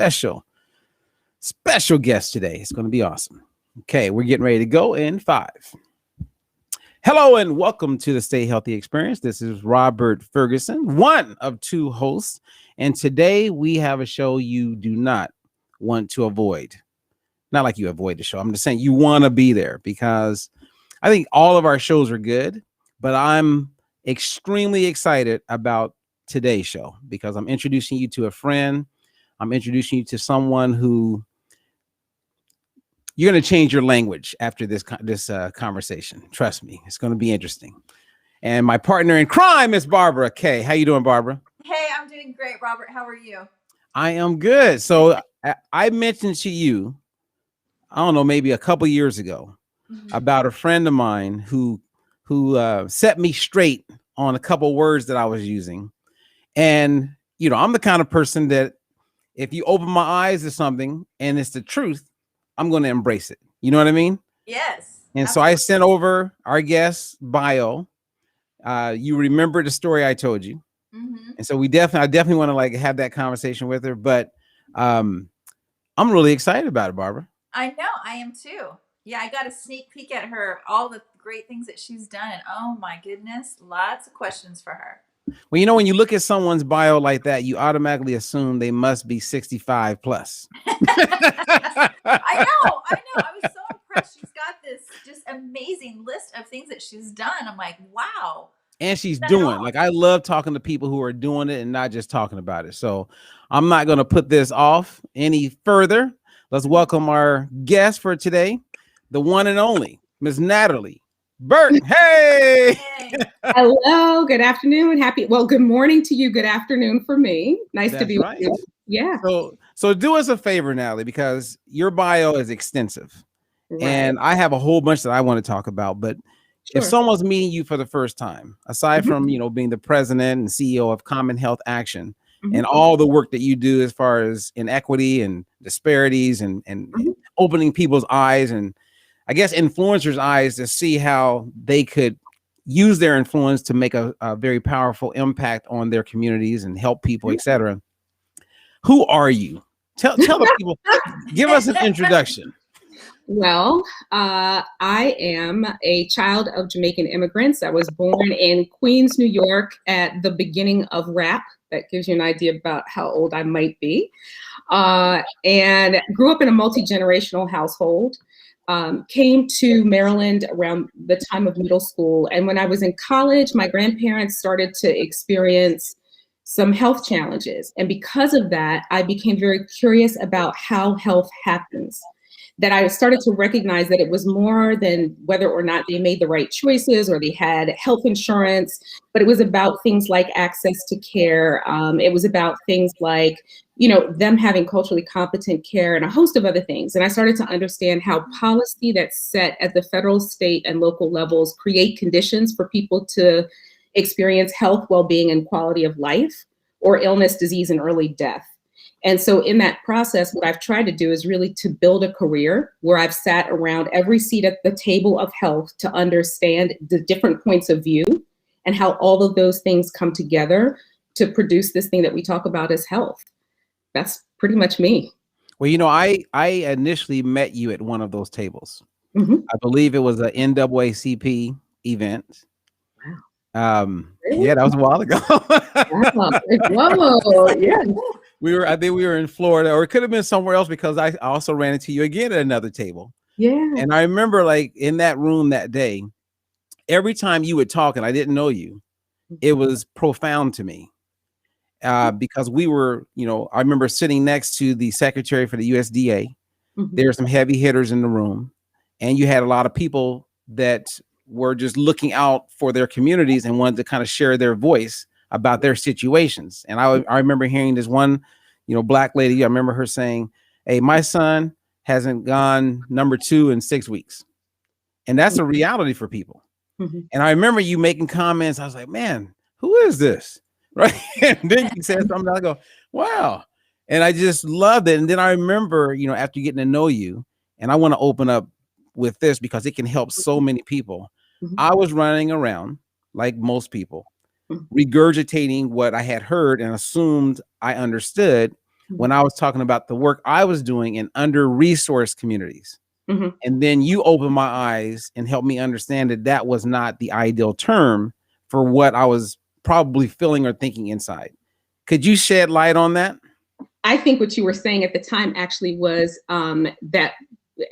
special guest today. It's going to be awesome. Okay, we're getting ready to go in 5. Hello and welcome to the Stay Healthy Experience. This is Robert Ferguson, one of 2 hosts. And today we have a show you do not want to avoid. Not like you avoid the show. I'm just saying you want to be there because I think all of our shows are good, but I'm extremely excited about today's show because I'm introducing you to a friend. I'm introducing you to someone who you're going to change your language after this conversation. Trust me, it's going to be interesting. And my partner in crime is Barbara K. How you doing, Barbara? Hey, I'm doing great, Robert. How are you? I am good. So I mentioned to you, I don't know, maybe a couple years ago, about a friend of mine who set me straight on a couple words that I was using. And, you know, I'm the kind of person that if you open my eyes to something and it's the truth, I'm going to embrace it. You know what I mean? Yes. And absolutely. So I sent over our guest bio. You remember the story I told you. And so I definitely want to like have that conversation with her, but I'm really excited about it, Barbara. I know, I am too. Yeah, I got a sneak peek at her, all the great things that she's done. And oh my goodness, lots of questions for her. Well, you know, when you look at someone's bio like that, you automatically assume they must be 65 plus. I know. I was so impressed. She's got this just amazing list of things that she's done. I'm like, wow. And she's doing, like, I love talking to people who are doing it and not just talking about it. So I'm not going to put this off any further. Let's welcome our guest for today, the one and only Miss Natalie Burke. Hey. Hello. Good afternoon. Good morning to you. Good afternoon for me. Nice to be with you. Yeah. So do us a favor, Natalie, because your bio is extensive, and I have a whole bunch that I want to talk about. But if someone's meeting you for the first time, aside from being the president and CEO of CommonHealth ACTION and all the work that you do as far as inequity and disparities and opening people's eyes and I guess influencers' eyes to see how they could use their influence to make a very powerful impact on their communities and help people, etc. Who are you? Tell the people, give us an introduction. Well, I am a child of Jamaican immigrants. I was born in Queens, New York at the beginning of rap. That gives you an idea about how old I might be. And grew up in a multi-generational household. Came to Maryland around the time of middle school. And when I was in college, my grandparents started to experience some health challenges. And because of that, I became very curious about how health happens. That I started to recognize that it was more than whether or not they made the right choices or they had health insurance, but it was about things like access to care. It was about things like, them having culturally competent care and a host of other things. And I started to understand how policy that's set at the federal, state, and local levels create conditions for people to experience health, well-being, and quality of life, or illness, disease, and early death. And so in that process, what I've tried to do is really to build a career where I've sat around every seat at the table of health to understand the different points of view and how all of those things come together to produce this thing that we talk about as health. That's pretty much me. Well, I initially met you at one of those tables. I believe it was an NAACP event. Wow. Really? Yeah, that was a while ago. Whoa, yeah. I think we were in Florida, or it could have been somewhere else because I also ran into you again at another table. Yeah. And I remember like in that room that day, every time you would talk and I didn't know you, it was profound to me. Because we were, I remember sitting next to the secretary for the USDA. There were some heavy hitters in the room, and you had a lot of people that were just looking out for their communities and wanted to kind of share their voice about their situations. And I remember hearing this one, black lady. I remember her saying, "Hey, my son hasn't gone number 2 in 6 weeks." And that's a reality for people. And I remember you making comments. I was like, man, who is this? Right. And then you said something, I go, wow. And I just loved it. And then I remember, after getting to know you, and I want to open up with this because it can help so many people. I was running around like most people, regurgitating what I had heard and assumed I understood. when I was talking about the work I was doing in under-resourced communities. Mhm. And then you opened my eyes and helped me understand that that was not the ideal term for what I was probably feeling or thinking inside. Could you shed light on that? I think what you were saying at the time actually was that,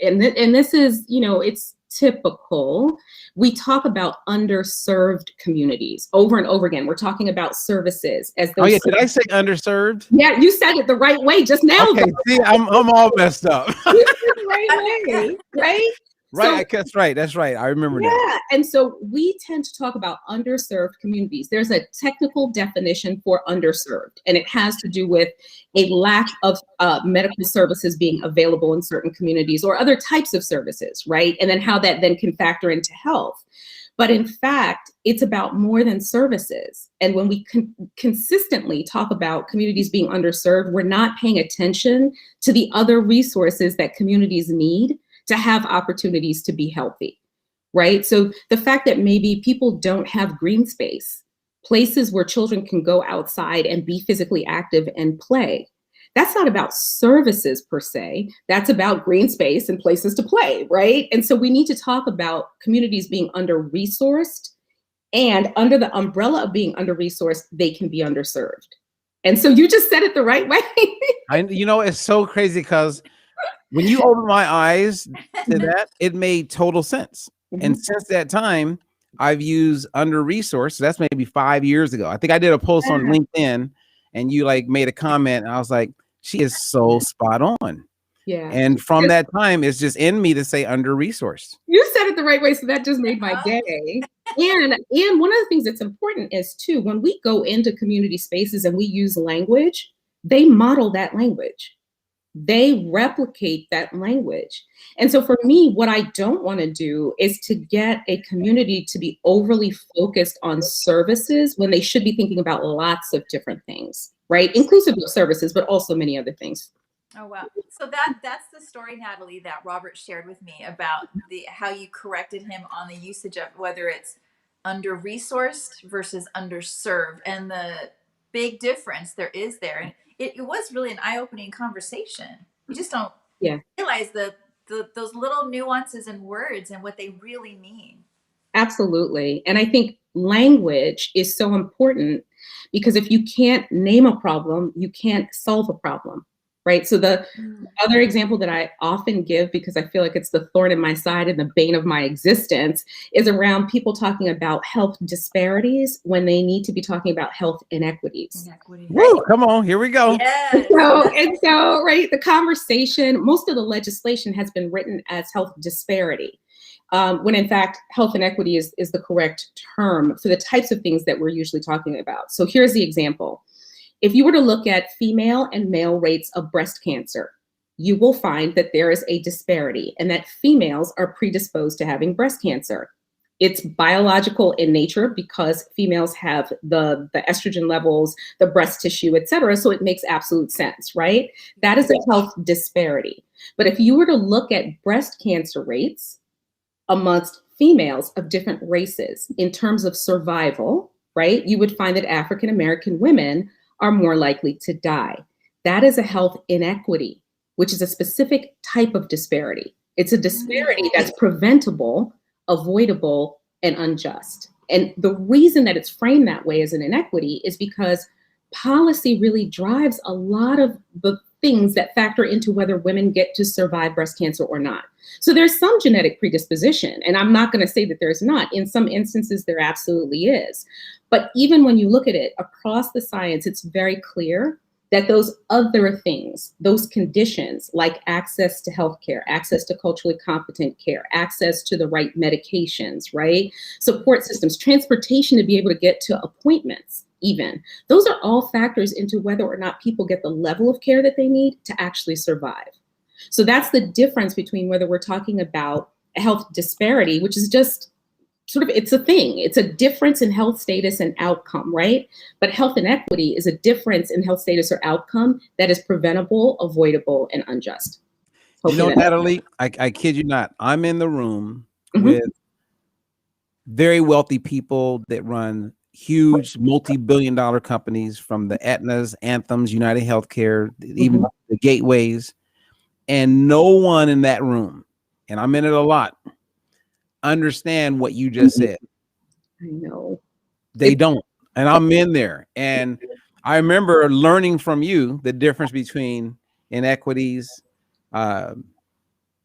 and this is, it's typical. We talk about underserved communities over and over again. We're talking about services as those. Oh yeah, did I say underserved? Yeah, you said it the right way just now. Okay, see, I'm all messed up. You said it the right way, right? Right, that's right. That's right. I remember that. Yeah, and so we tend to talk about underserved communities. There's a technical definition for underserved, and it has to do with a lack of medical services being available in certain communities or other types of services, right? And then how that then can factor into health. But in fact, it's about more than services. And when we consistently talk about communities being underserved, we're not paying attention to the other resources that communities need to have opportunities to be healthy, right? So the fact that maybe people don't have green space, places where children can go outside and be physically active and play, that's not about services per se. That's about green space and places to play, right? And so we need to talk about communities being under-resourced, and under the umbrella of being under-resourced, they can be underserved. And so you just said it the right way. It's so crazy because when you opened my eyes to that, it made total sense. Mm-hmm. And since that time, I've used under-resourced. That's maybe 5 years ago. I think I did a post on LinkedIn and you made a comment and I was like, she is so spot on. Yeah. And from that time, it's just in me to say under-resourced. You said it the right way. So that just made my day. And one of the things that's important is too, when we go into community spaces and we use language, they model that language. They replicate that language. And so for me, what I don't want to do is to get a community to be overly focused on services when they should be thinking about lots of different things, right? Inclusive of services, but also many other things. Oh, wow. So that's the story, Natalie, that Robert shared with me about how you corrected him on the usage of whether it's under-resourced versus underserved and the big difference there is there. And it was really an eye-opening conversation. You just don't realize those little nuances in words and what they really mean. Absolutely. And I think language is so important because if you can't name a problem, you can't solve a problem, right? So the other example that I often give, because I feel like it's the thorn in my side and the bane of my existence, is around people talking about health disparities when they need to be talking about health inequities. Woo, come on, here we go. Yes. So, right, the conversation, most of the legislation has been written as health disparity. When in fact, health inequity is the correct term for the types of things that we're usually talking about. So here's the example. If you were to look at female and male rates of breast cancer, you will find that there is a disparity and that females are predisposed to having breast cancer. It's biological in nature because females have the estrogen levels, the breast tissue, et cetera. So it makes absolute sense, right? That is a health disparity. But if you were to look at breast cancer rates amongst females of different races in terms of survival, right, you would find that African American women are more likely to die. That is a health inequity, which is a specific type of disparity. It's a disparity that's preventable, avoidable, and unjust. And the reason that it's framed that way as an inequity is because policy really drives a lot of the things that factor into whether women get to survive breast cancer or not. So there's some genetic predisposition, and I'm not going to say that there's not. In some instances, there absolutely is. But even when you look at it across the science, it's very clear that those other things, those conditions like access to healthcare, access to culturally competent care, access to the right medications, right? Support systems, transportation to be able to get to appointments even. Those are all factors into whether or not people get the level of care that they need to actually survive. So that's the difference between whether we're talking about a health disparity, which is just sort of, it's a thing. It's a difference in health status and outcome, right? But health inequity is a difference in health status or outcome that is preventable, avoidable, and unjust. Hopefully Natalie, I kid you not. I'm in the room with very wealthy people that run huge multi-billion-dollar companies, from the Aetnas, Anthems, United Healthcare, even the Gateways, and no one in that room, and I'm in it a lot, understand what you just said. I know. They don't. And I'm in there. And I remember learning from you the difference between inequities and,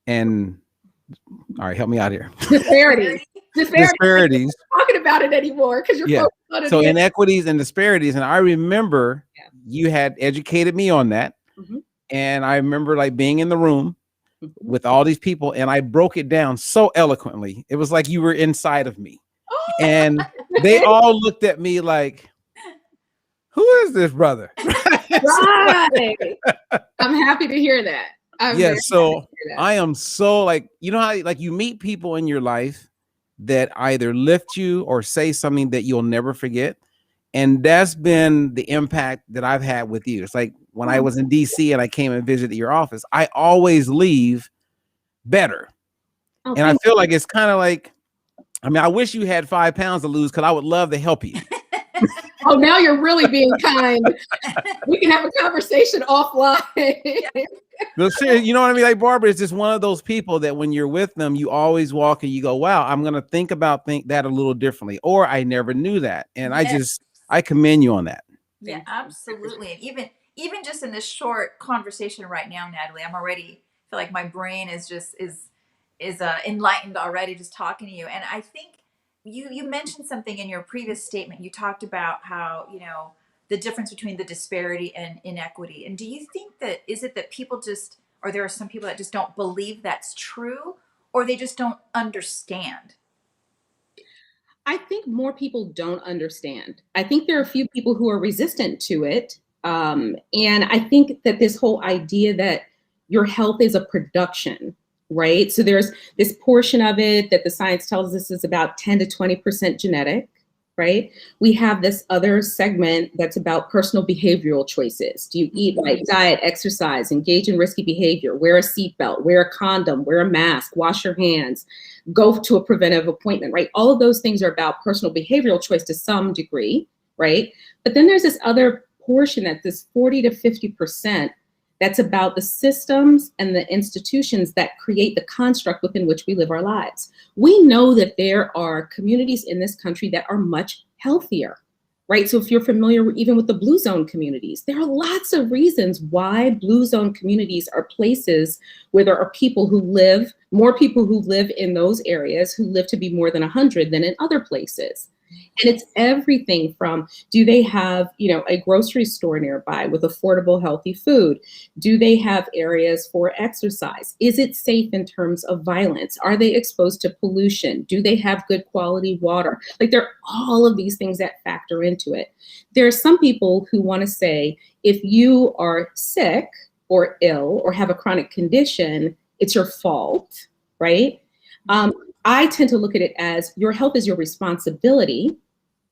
all right, help me out here. Disparities. Disparities. We're not talking about it anymore because you're focused on it. So inequities and disparities. And I remember you had educated me on that. And I remember like being in the room with all these people, and I broke it down so eloquently. It was like you were inside of me. And they all looked at me like, who is this brother? Right. I'm happy to hear that. So I am so like, you know how like you meet people in your life that either lift you or say something that you'll never forget. And that's been the impact that I've had with you. It's like when I was in DC and I came and visited your office, I always leave better. And I feel like it's kind of like, I mean, I wish you had 5 pounds to lose because I would love to help you. Oh, now you're really being kind. We can have a conversation offline. No, seriously, you know what I mean? Like Barbara is just one of those people that when you're with them, you always walk and you go, wow, I'm going to think that a little differently. Or I never knew that. And I commend you on that. Yeah, absolutely. And even just in this short conversation right now, Natalie, I'm already feel like my brain is enlightened already just talking to you. And I think you mentioned something in your previous statement. You talked about how, the difference between the disparity and inequity. And do you think is it that people or there are some people that just don't believe that's true, or they just don't understand? I think more people don't understand. I think there are a few people who are resistant to it. And I think that this whole idea that your health is a production, right? So there's this portion of it that the science tells us is about 10 to 20% genetic, right? We have this other segment that's about personal behavioral choices. Do you eat right, diet, exercise, engage in risky behavior, wear a seatbelt, wear a condom, wear a mask, wash your hands, go to a preventive appointment, right? All of those things are about personal behavioral choice to some degree, right? But then there's this other portion that this 40 to 50% that's about the systems and the institutions that create the construct within which we live our lives. We know that there are communities in this country that are much healthier, right? So if you're familiar even with the blue zone communities, there are lots of reasons why blue zone communities are places where there are more people who live in those areas who live to be more than 100 than in other places. And it's everything from, do they have, a grocery store nearby with affordable, healthy food? Do they have areas for exercise? Is it safe in terms of violence? Are they exposed to pollution? Do they have good quality water? Like there are all of these things that factor into it. There are some people who want to say, if you are sick or ill or have a chronic condition, it's your fault, right? I tend to look at it as your health is your responsibility,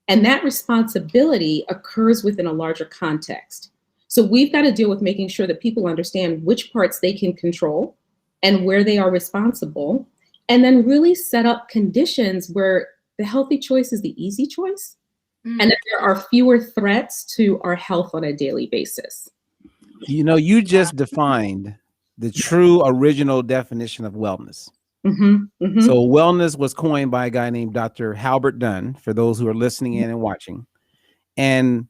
and that responsibility occurs within a larger context. So we've got to deal with making sure that people understand which parts they can control and where they are responsible, and then really set up conditions where the healthy choice is the easy choice, and that there are fewer threats to our health on a daily basis. You just defined the true original definition of wellness. So wellness was coined by a guy named Dr. Halbert Dunn, for those who are listening in and watching. And,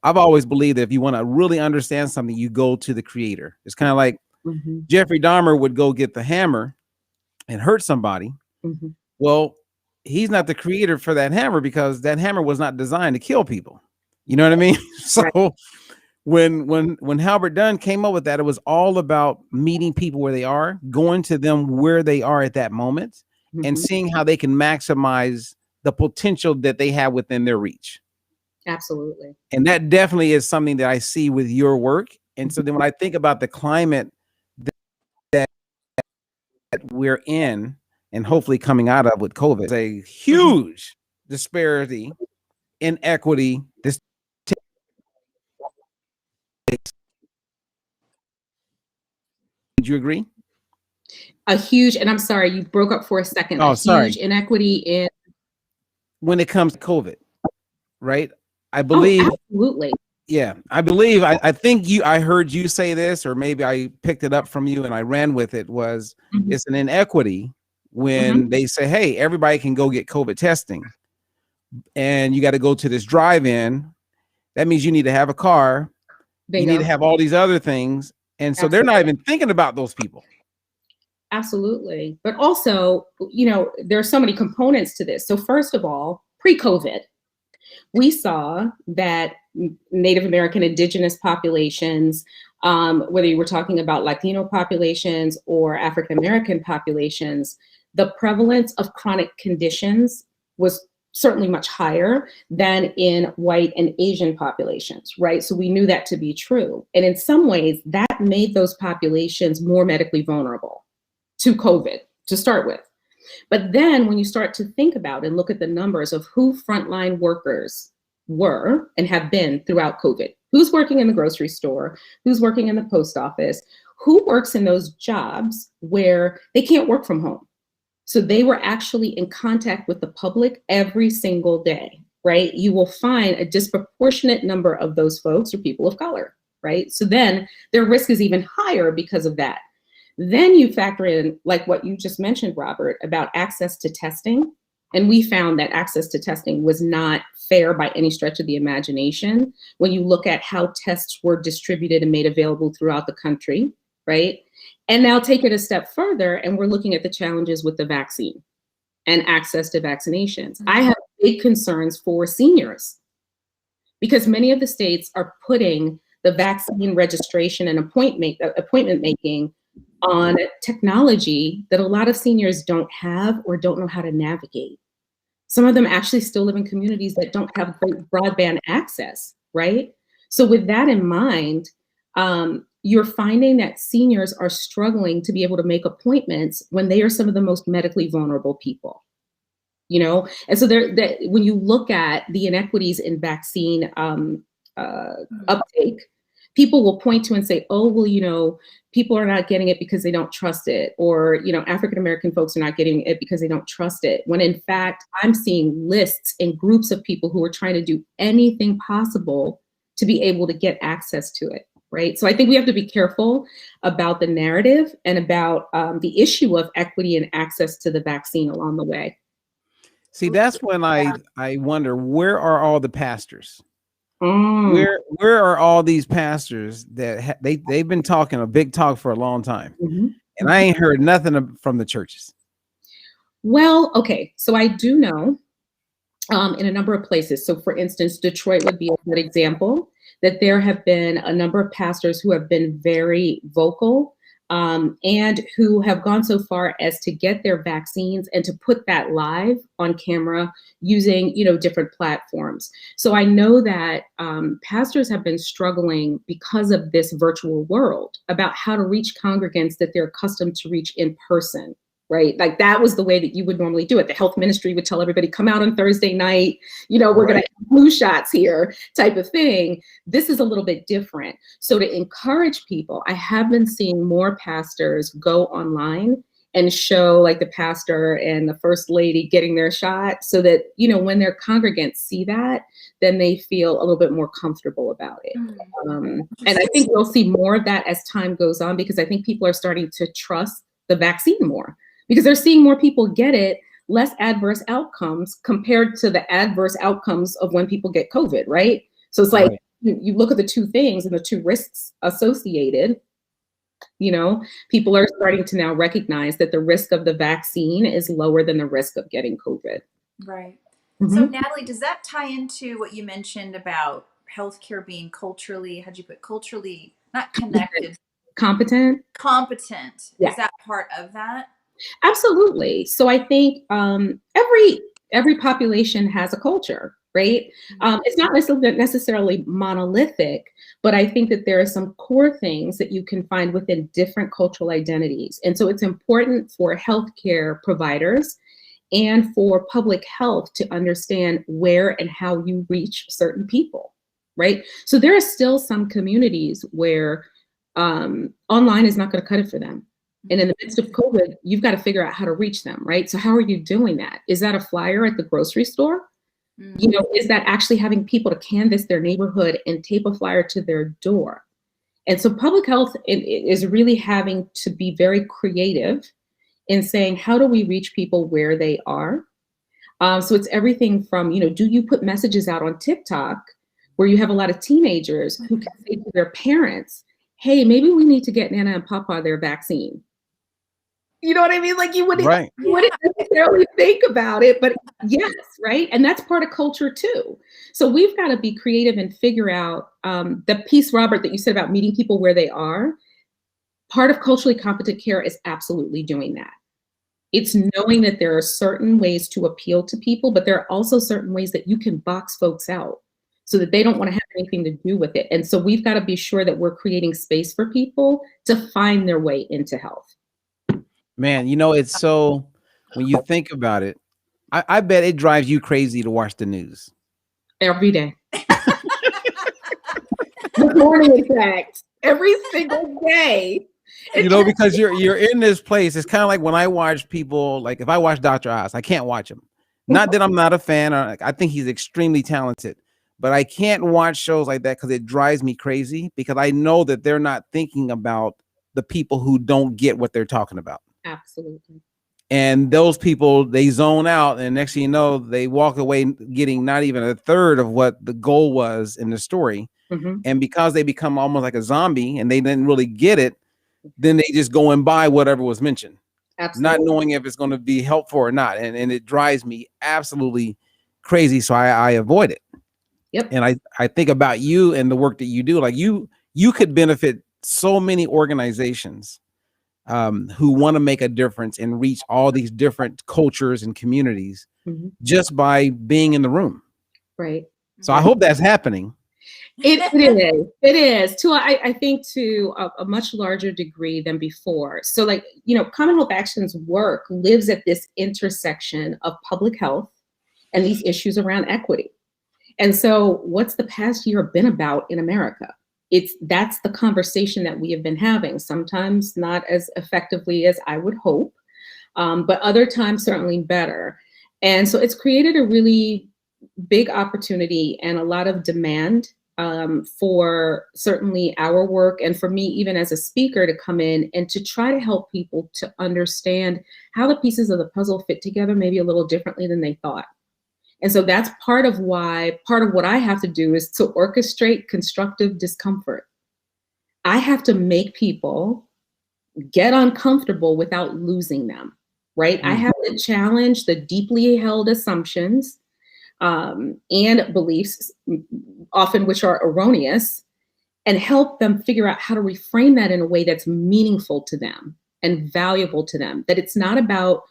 I've always believed that if you want to really understand something, you go to the creator. It's kind of like Jeffrey Dahmer would go get the hammer and hurt somebody. Well, he's not the creator for that hammer because that hammer was not designed to kill people. You know what I mean? So right. When Halbert Dunn came up with that, it was all about meeting people where they are, going to them where they are at that moment, and seeing how they can maximize the potential that they have within their reach. Absolutely. And that definitely is something that I see with your work. And so then when I think about the climate that we're in and hopefully coming out of with COVID, it's a huge disparity, inequity. Would you agree? A huge, and I'm sorry, you broke up for a second. Oh, sorry. Huge inequity in when it comes to COVID. right? I believe, absolutely. yeah, I think I heard you say this, or maybe I picked it up from you and I ran with it, was it's an inequity when they say, hey, everybody can go get COVID testing and you got to go to this drive-in. That means you need to have a car. You need to have all these other things. And so they're not even thinking about those people. Absolutely. But also, you know, there are so many components to this. So first of all, pre-COVID, we saw that Native American indigenous populations, whether you were talking about Latino populations or African American populations, the prevalence of chronic conditions was certainly much higher than in white and Asian populations, right? So we knew that to be true. And in some ways, that made those populations more medically vulnerable to COVID to start with. But then when you start to think about and look at the numbers of who frontline workers were and have been throughout COVID, who's working in the grocery store, who's working in the post office, who works in those jobs where they can't work from home. So they were actually in contact with the public every single day, right? You will find a disproportionate number of those folks are people of color, right? So then their risk is even higher because of that. Then you factor in, like what you just mentioned, Robert, about access to testing. And we found that access to testing was not fair by any stretch of the imagination when you look at how tests were distributed and made available throughout the country, right? And now take it a step further, and we're looking at the challenges with the vaccine and access to vaccinations. I have big concerns for seniors because many of the states are putting the vaccine registration and appointment making on technology that a lot of seniors don't have or don't know how to navigate. Some of them actually still live in communities that don't have great broadband access, right? So with that in mind, you're finding that seniors are struggling to be able to make appointments when they are some of the most medically vulnerable people, you know? And so when you look at the inequities in vaccine uptake, people will point to and say, oh, well, you know, people are not getting it because they don't trust it. Or, you know, African-American folks are not getting it because they don't trust it. When in fact, I'm seeing lists and groups of people who are trying to do anything possible to be able to get access to it, right? So I think we have to be careful about the narrative and about the issue of equity and access to the vaccine along the way. See, that's when I wonder, where are all the pastors? Where are all these pastors that they've been talking a big talk for a long time, and I ain't heard nothing from the churches? Well, okay, so I do know in a number of places. So for instance, Detroit would be a good example, that there have been a number of pastors who have been very vocal and who have gone so far as to get their vaccines and to put that live on camera using, you know, different platforms. So I know that pastors have been struggling because of this virtual world about how to reach congregants that they're accustomed to reach in person. Right? Like that was the way that you would normally do it. The health ministry would tell everybody, come out on Thursday night, you know, we're going to have flu shots here type of thing. This is a little bit different. So to encourage people, I have been seeing more pastors go online and show like the pastor and the first lady getting their shot so that, you know, when their congregants see that, then they feel a little bit more comfortable about it. And I think we'll see more of that as time goes on, because I think people are starting to trust the vaccine more, because they're seeing more people get it, less adverse outcomes compared to the adverse outcomes of when people get COVID, right? So it's like, you look at the two things and the two risks associated, you know, people are starting to now recognize that the risk of the vaccine is lower than the risk of getting COVID. Right. So Natalie, does that tie into what you mentioned about healthcare being culturally, how'd you put culturally, not connected? Competent. Yeah. Is that part of that? Absolutely. So I think every population has a culture, right? It's not necessarily monolithic, but I think that there are some core things that you can find within different cultural identities. And so it's important for healthcare providers and for public health to understand where and how you reach certain people, right? So there are still some communities where online is not going to cut it for them. And in the midst of COVID, you've got to figure out how to reach them, right? So how are you doing that? Is that a flyer at the grocery store? You know, is that actually having people to canvass their neighborhood and tape a flyer to their door? And so public health is really having to be very creative in saying, how do we reach people where they are? So it's everything from, you know, do you put messages out on TikTok where you have a lot of teenagers who can say to their parents, hey, maybe we need to get Nana and Papa their vaccine. You know what I mean? Like you wouldn't necessarily think about it, but yes, right? And that's part of culture too. So we've got to be creative and figure out the piece, Robert, that you said about meeting people where they are. Part of culturally competent care is absolutely doing that. It's knowing that there are certain ways to appeal to people, but there are also certain ways that you can box folks out so that they don't want to have anything to do with it. And so we've got to be sure that we're creating space for people to find their way into health. Man, you know, it's so, when you think about it, I bet it drives you crazy to watch the news. Every day. Good morning, in fact. Every single day. You know, because you're in this place. It's kind of like when I watch people, like if I watch Dr. Oz, I can't watch him. Not that I'm not a fan, or I think he's extremely talented, but I can't watch shows like that because it drives me crazy, because I know that they're not thinking about the people who don't get what they're talking about. Absolutely. And those people, they zone out, and next thing you know, they walk away getting not even a third of what the goal was in the story. Mm-hmm. And because they become almost like a zombie and they didn't really get it, then they just go and buy whatever was mentioned. Absolutely. Not knowing if it's going to be helpful or not. And it drives me absolutely crazy. So I avoid it. Yep. And I think about you and the work that you do. Like you could benefit so many organizations who want to make a difference and reach all these different cultures and communities just by being in the room. Right. So I hope that's happening. It is to I think to a much larger degree than before. So like, you know, CommonHealth ACTION's work lives at this intersection of public health and these issues around equity. And so what's the past year been about in America? That's the conversation that we have been having, sometimes not as effectively as I would hope, but other times certainly better. And so it's created a really big opportunity and a lot of demand for certainly our work, and for me, even as a speaker, to come in and to try to help people to understand how the pieces of the puzzle fit together maybe a little differently than they thought. And so that's part of what I have to do is to orchestrate constructive discomfort. I have to make people get uncomfortable without losing them, right? I have to challenge the deeply held assumptions and beliefs, often which are erroneous, and help them figure out how to reframe that in a way that's meaningful to them and valuable to them. That it's not about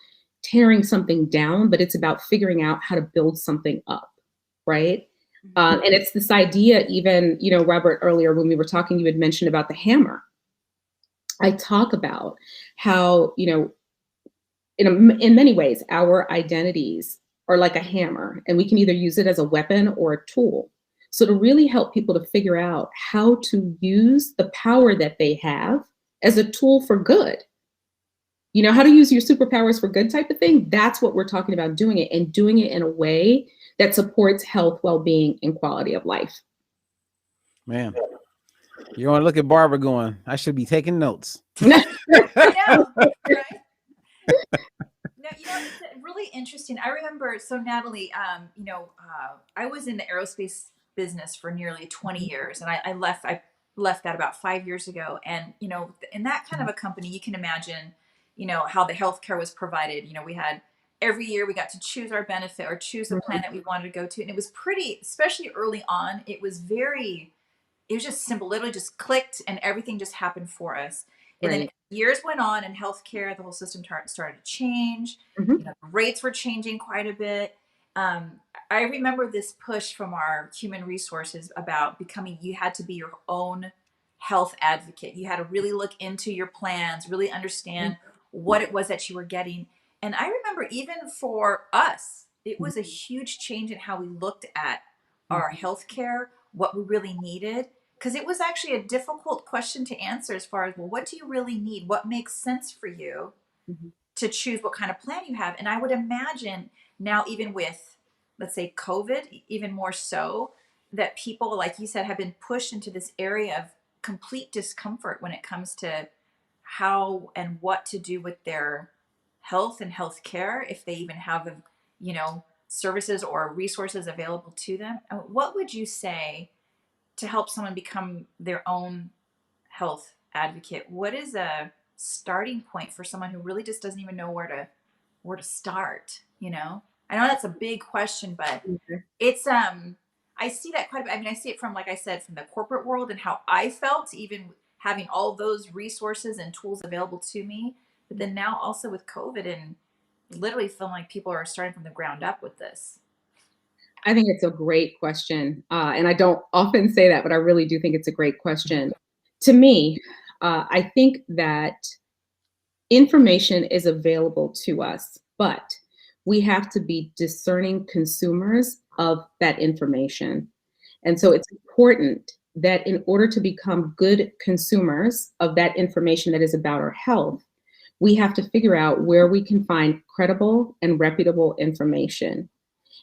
tearing something down, but it's about figuring out how to build something up, right? And it's this idea, even, you know, Robert, earlier when we were talking, you had mentioned about the hammer. I talk about how, you know, in many ways, our identities are like a hammer, and we can either use it as a weapon or a tool. So to really help people to figure out how to use the power that they have as a tool for good, you know, how to use your superpowers for good type of thing. That's what we're talking about, doing it, and doing it in a way that supports health, well-being, and quality of life. Man, you want to look at Barbara going, I should be taking notes. Yeah, right? No, you know, it's really interesting. I remember, so Natalie, you know, I was in the aerospace business for nearly 20 years, and I left that about 5 years ago. And, you know, in that kind of a company, you can imagine, you know, how the healthcare was provided. You know, we had every year we got to choose our benefit or choose the plan that we wanted to go to. And it was pretty, especially early on, it was just simple, literally just clicked and everything just happened for us. And then years went on, and healthcare, the whole system started to change. You know, rates were changing quite a bit. I remember this push from our human resources about you had to be your own health advocate. You had to really look into your plans, really understand what it was that you were getting. And I remember even for us, it was a huge change in how we looked at our healthcare, what we really needed. Because it was actually a difficult question to answer as far as, well, what do you really need? What makes sense for you to choose what kind of plan you have? And I would imagine now, even with let's say COVID, even more so, that people, like you said, have been pushed into this area of complete discomfort when it comes to how and what to do with their health and health care, if they even have, services or resources available to them. What would you say to help someone become their own health advocate? What is a starting point for someone who really just doesn't even know where to start? I know that's a big question, but it's I see that quite a bit. I mean, I see it from, like I said, from the corporate world and how I felt, even having all those resources and tools available to me. But then now also with COVID, and literally feeling like people are starting from the ground up with this. I think it's a great question. And I don't often say that, but I really do think it's a great question. To me, I think that information is available to us, but we have to be discerning consumers of that information. And so it's important that in order to become good consumers of that information that is about our health, we have to figure out where we can find credible and reputable information.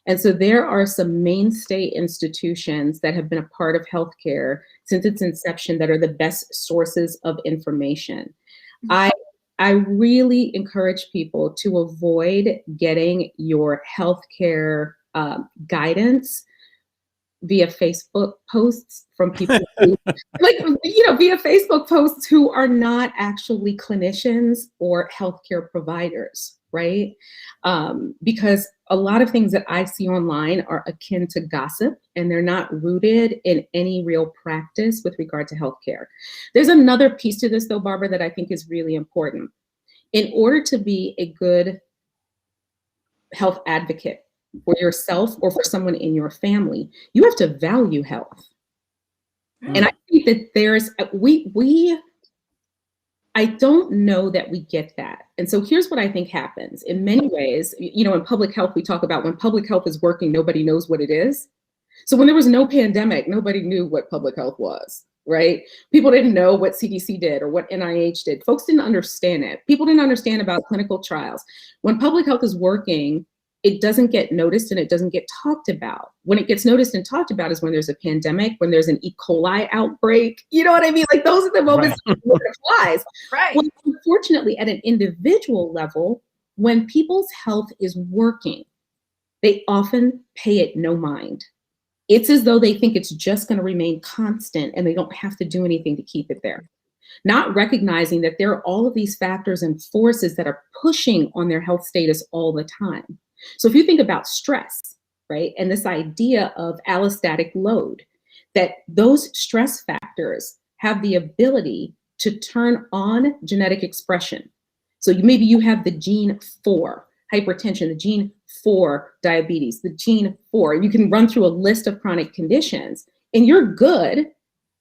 And so there are some mainstay institutions that have been a part of healthcare since its inception that are the best sources of information. I really encourage people to avoid getting your healthcare guidance via Facebook posts from people who, via Facebook posts who are not actually clinicians or healthcare providers, right? Because a lot of things that I see online are akin to gossip, and they're not rooted in any real practice with regard to healthcare. There's another piece to this, though, Barbara, that I think is really important. In order to be a good health advocate for yourself or for someone in your family, you have to value health. And I think that I don't know that we get that. And so here's what I think happens. In many ways, in public health, we talk about when public health is working, nobody knows what it is. So when there was no pandemic, nobody knew what public health was, right? People didn't know what CDC did or what NIH did. Folks didn't understand it. People didn't understand about clinical trials. When public health is working, it doesn't get noticed and it doesn't get talked about. When it gets noticed and talked about is when there's a pandemic, when there's an E. coli outbreak. You know what I mean? Like those are the moments where it applies. Right. Well, unfortunately, at an individual level, when people's health is working, they often pay it no mind. It's as though they think it's just going to remain constant and they don't have to do anything to keep it there. Not recognizing that there are all of these factors and forces that are pushing on their health status all the time. So if you think about stress, right, and this idea of allostatic load, that those stress factors have the ability to turn on genetic expression. So maybe you have the gene for hypertension, the gene for diabetes, the gene for, you can run through a list of chronic conditions and you're good.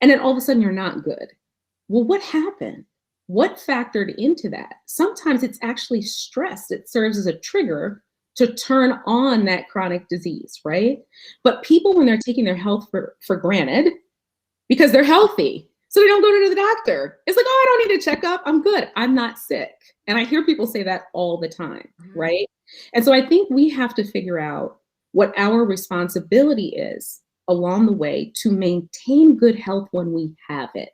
And then all of a sudden you're not good. Well, what happened? What factored into that? Sometimes it's actually stress that serves as a trigger to turn on that chronic disease, right? But people, when they're taking their health for granted, because they're healthy, so they don't go to the doctor. It's like, oh, I don't need a checkup. I'm good. I'm not sick. And I hear people say that all the time, right? And so I think we have to figure out what our responsibility is along the way to maintain good health when we have it,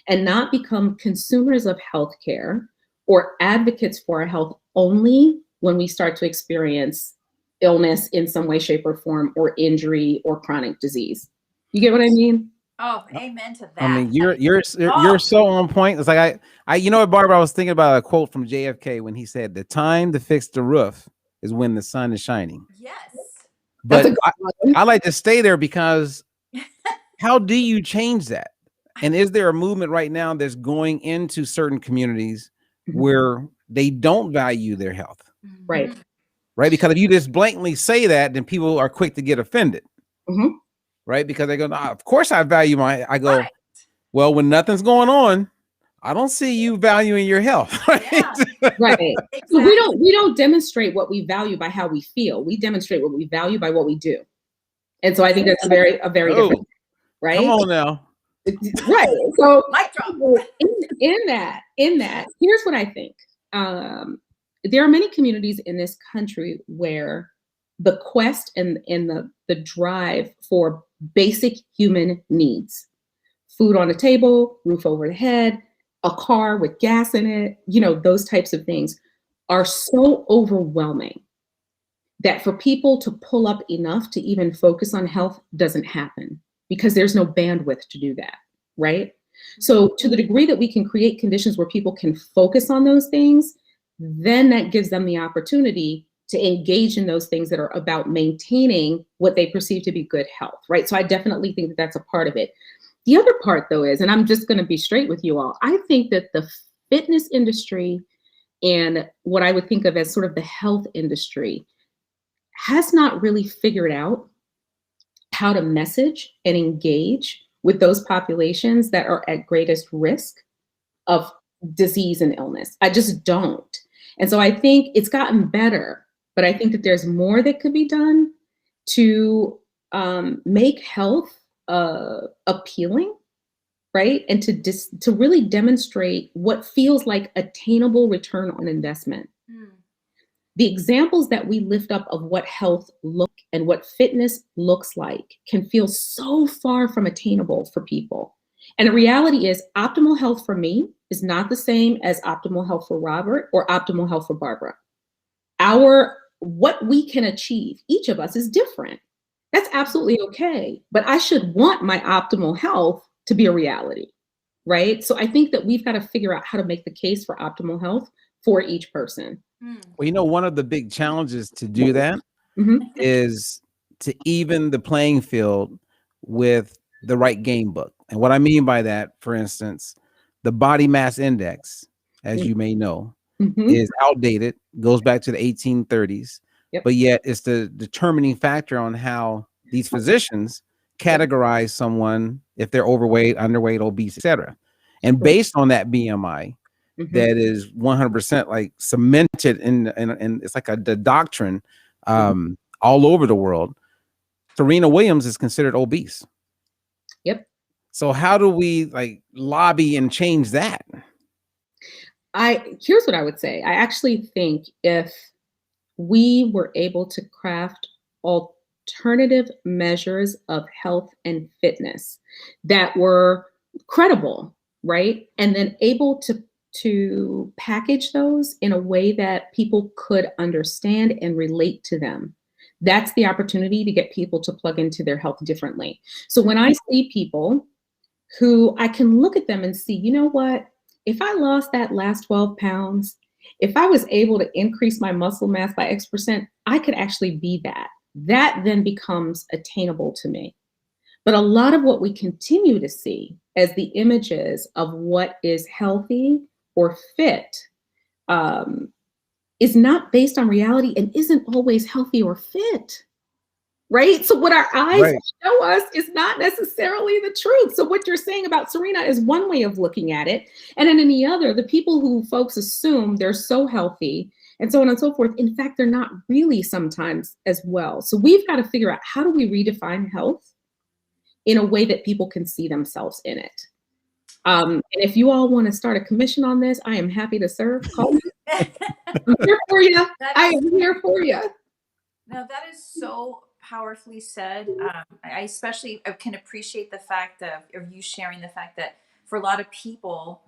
and not become consumers of healthcare or advocates for our health only when we start to experience illness in some way, shape, or form, or injury or chronic disease. You get what I mean? Oh, amen to that. I mean, you're so on point. It's like you know what, Barbara, I was thinking about a quote from JFK when he said, "The time to fix the roof is when the sun is shining." Yes. But I like to stay there because how do you change that? And is there a movement right now that's going into certain communities where they don't value their health? Right. Right. Because if you just blatantly say that, then people are quick to get offended. Right. Because they go, nah, of course I value I go, right. Well, when nothing's going on, I don't see you valuing your health. Right. Yeah. Right. Exactly. So we don't demonstrate what we value by how we feel. We demonstrate what we value by what we do. And so I think that's a very different, right? Come on now. Right. So mic drop. in that, here's what I think. There are many communities in this country where the quest and the drive for basic human needs. Food on the table, roof over the head, a car with gas in it, those types of things are so overwhelming that for people to pull up enough to even focus on health doesn't happen because there's no bandwidth to do that, right? So to the degree that we can create conditions where people can focus on those things, then that gives them the opportunity to engage in those things that are about maintaining what they perceive to be good health, right? So I definitely think that that's a part of it. The other part, though, is, and I'm just going to be straight with you all, I think that the fitness industry and what I would think of as sort of the health industry has not really figured out how to message and engage with those populations that are at greatest risk of disease and illness. I just don't. And so I think it's gotten better, but I think that there's more that could be done to make health appealing, right? And to really demonstrate what feels like attainable return on investment. The examples that we lift up of what health looks and what fitness looks like can feel so far from attainable for people. And the reality is optimal health for me is not the same as optimal health for Robert or optimal health for Barbara. What we can achieve, each of us, is different. That's absolutely okay. But I should want my optimal health to be a reality, right? So I think that we've got to figure out how to make the case for optimal health for each person. Well, one of the big challenges to do that is to even the playing field with the right game book. And what I mean by that, for instance, the body mass index, as you may know, is outdated, goes back to the 1830s, but yet it's the determining factor on how these physicians categorize someone if they're overweight, underweight, obese, etc. And based on that BMI, that is 100% like cemented in it's like the doctrine all over the world. Serena Williams is considered obese. So how do we like lobby and change that? Here's what I would say. I actually think if we were able to craft alternative measures of health and fitness that were credible, right? And then able to package those in a way that people could understand and relate to them. That's the opportunity to get people to plug into their health differently. So when I see people who I can look at them and see, you know what, if I lost that last 12 pounds, if I was able to increase my muscle mass by X%, I could actually be that. That then becomes attainable to me. But a lot of what we continue to see as the images of what is healthy or fit is not based on reality and isn't always healthy or fit, right? So what our eyes show us is not necessarily the truth. So what you're saying about Serena is one way of looking at it. And then in the other, the people who folks assume they're so healthy and so on and so forth, in fact, they're not really sometimes as well. So we've got to figure out, how do we redefine health in a way that people can see themselves in it? And if you all want to start a commission on this, I am happy to serve. Call me. I'm here for you. I am here for you. No, that is so powerfully said. I especially can appreciate the fact of you sharing the fact that for a lot of people,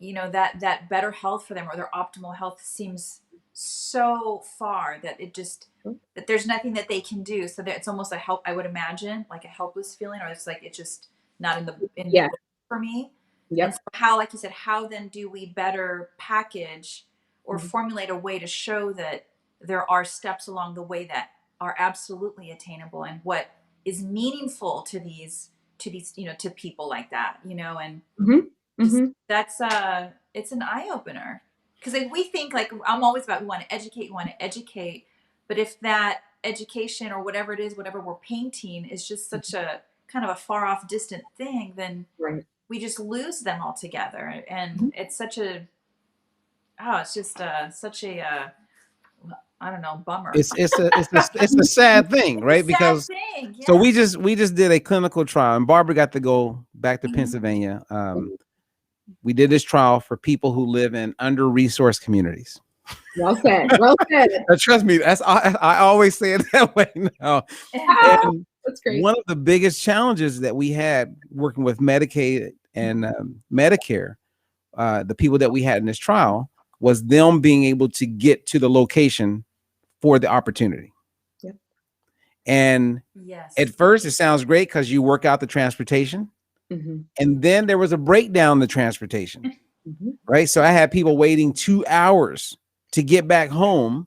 that better health for them or their optimal health seems so far that that there's nothing that they can do. So that it's almost I would imagine like a helpless feeling, or it's like it's just not in the for me. And so how, like you said, how then do we better package or formulate a way to show that there are steps along the way that are absolutely attainable and what is meaningful to these to people like that, and that's it's an eye-opener, because if we think, like, I'm always about, we want to educate, but if that education or whatever it is, whatever we're painting is just such a kind of a far off distant thing, then we just lose them altogether. And it's such a such a I don't know, bummer. It's a sad thing, right? Because so we just did a clinical trial, and Barbara got to go back to Pennsylvania. We did this trial for people who live in under-resourced communities. Well said. Well said. Trust me, I always say it that way now. And That's great. one of the biggest challenges that we had working with Medicaid and Medicare, the people that we had in this trial, was them being able to get to the location for the opportunity. Yep. And yes, at first it sounds great because you work out the transportation. Mm-hmm. And then there was a breakdown in the transportation, Mm-hmm. right? So I had people waiting 2 hours to get back home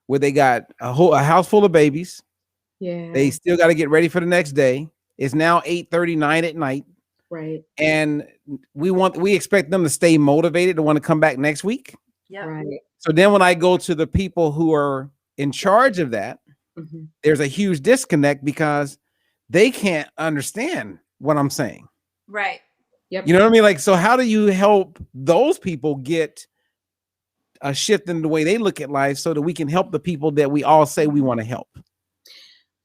where they got a house full of babies. Yeah. They still got to get ready for the next day. It's now 8:39 at night. Right. And we expect them to stay motivated to want to come back next week. yep. Right. So then when I go to the people who are in charge of that, Mm-hmm. there's a huge disconnect because they can't understand what I'm saying. Right. Yep. You know what I mean? Like, so how do you help those people get a shift in the way they look at life so that we can help the people that we all say we want to help?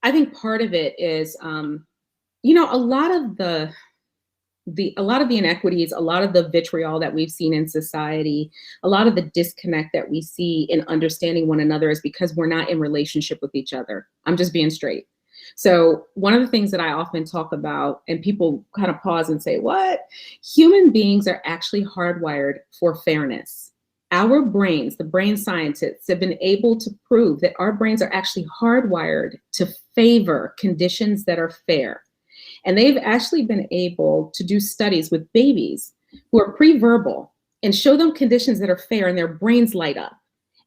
I think part of it is, you know, a lot of the inequities, a lot of the vitriol that we've seen in society, a lot of the disconnect that we see in understanding one another is because we're not in relationship with each other. I'm just being straight. So one of the things that I often talk about, and people kind of pause and say, what? Human beings are actually hardwired for fairness. Our brains, the brain scientists, have been able to prove that our brains are actually hardwired to favor conditions that are fair. And they've actually been able to do studies with babies who are pre-verbal and show them conditions that are fair and their brains light up.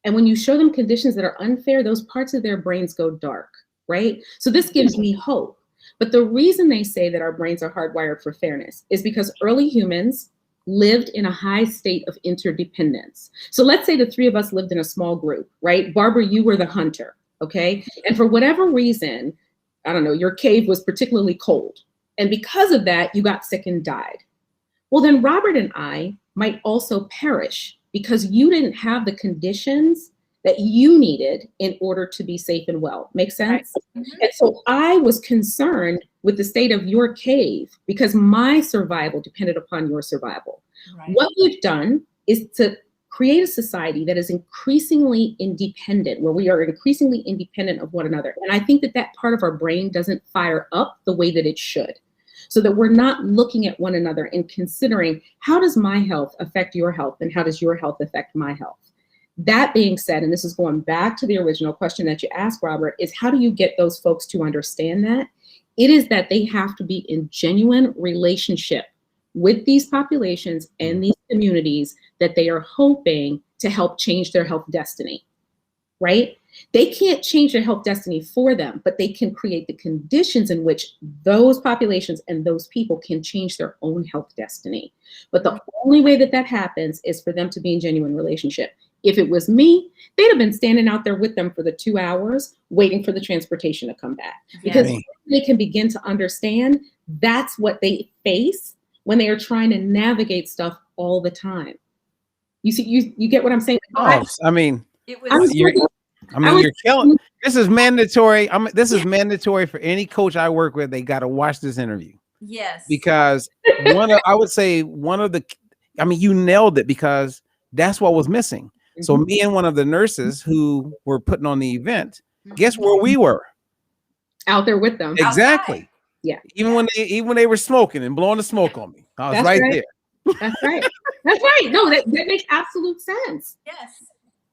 And when you show them conditions that are unfair, those parts of their brains go dark, right? So this gives me hope. But the reason they say that our brains are hardwired for fairness is because early humans lived in a high state of interdependence. So let's say the three of us lived in a small group, right? Barbara, you were the hunter, okay? And for whatever reason, I don't know, your cave was particularly cold. And because of that, you got sick and died. Well, then Robert and I might also perish because you didn't have the conditions that you needed in order to be safe and well. Make sense? Right. Mm-hmm. And so I was concerned with the state of your cave because my survival depended upon your survival. Right. What we've done is to create a society that is increasingly independent, where we are increasingly independent of one another. And I think that that part of our brain doesn't fire up the way that it should, so that we're not looking at one another and considering, how does my health affect your health and how does your health affect my health? That being said, and this is going back to the original question that you asked, Robert, is how do you get those folks to understand that? It is that they have to be in genuine relationship with these populations and these communities that they are hoping to help change their health destiny, right? They can't change their health destiny for them, but they can create the conditions in which those populations and those people can change their own health destiny. But the only way that that happens is for them to be in genuine relationship. If it was me, they'd have been standing out there with them for the 2 hours, waiting for the transportation to come back. Because they can begin to understand that's what they face when they are trying to navigate stuff all the time. You see, you get what I'm saying? Oh, I mean, It was. you're killing. This is mandatory. This is mandatory for any coach I work with. They got to watch this interview. Yes. Because I would say you nailed it, because that's what was missing. So me and one of the nurses who were putting on the event, guess where we were? Out there with them. Exactly. Outside. Yeah. Even when they were smoking and blowing the smoke on me, I was right there. That's right. That's right. No, that makes absolute sense. Yes.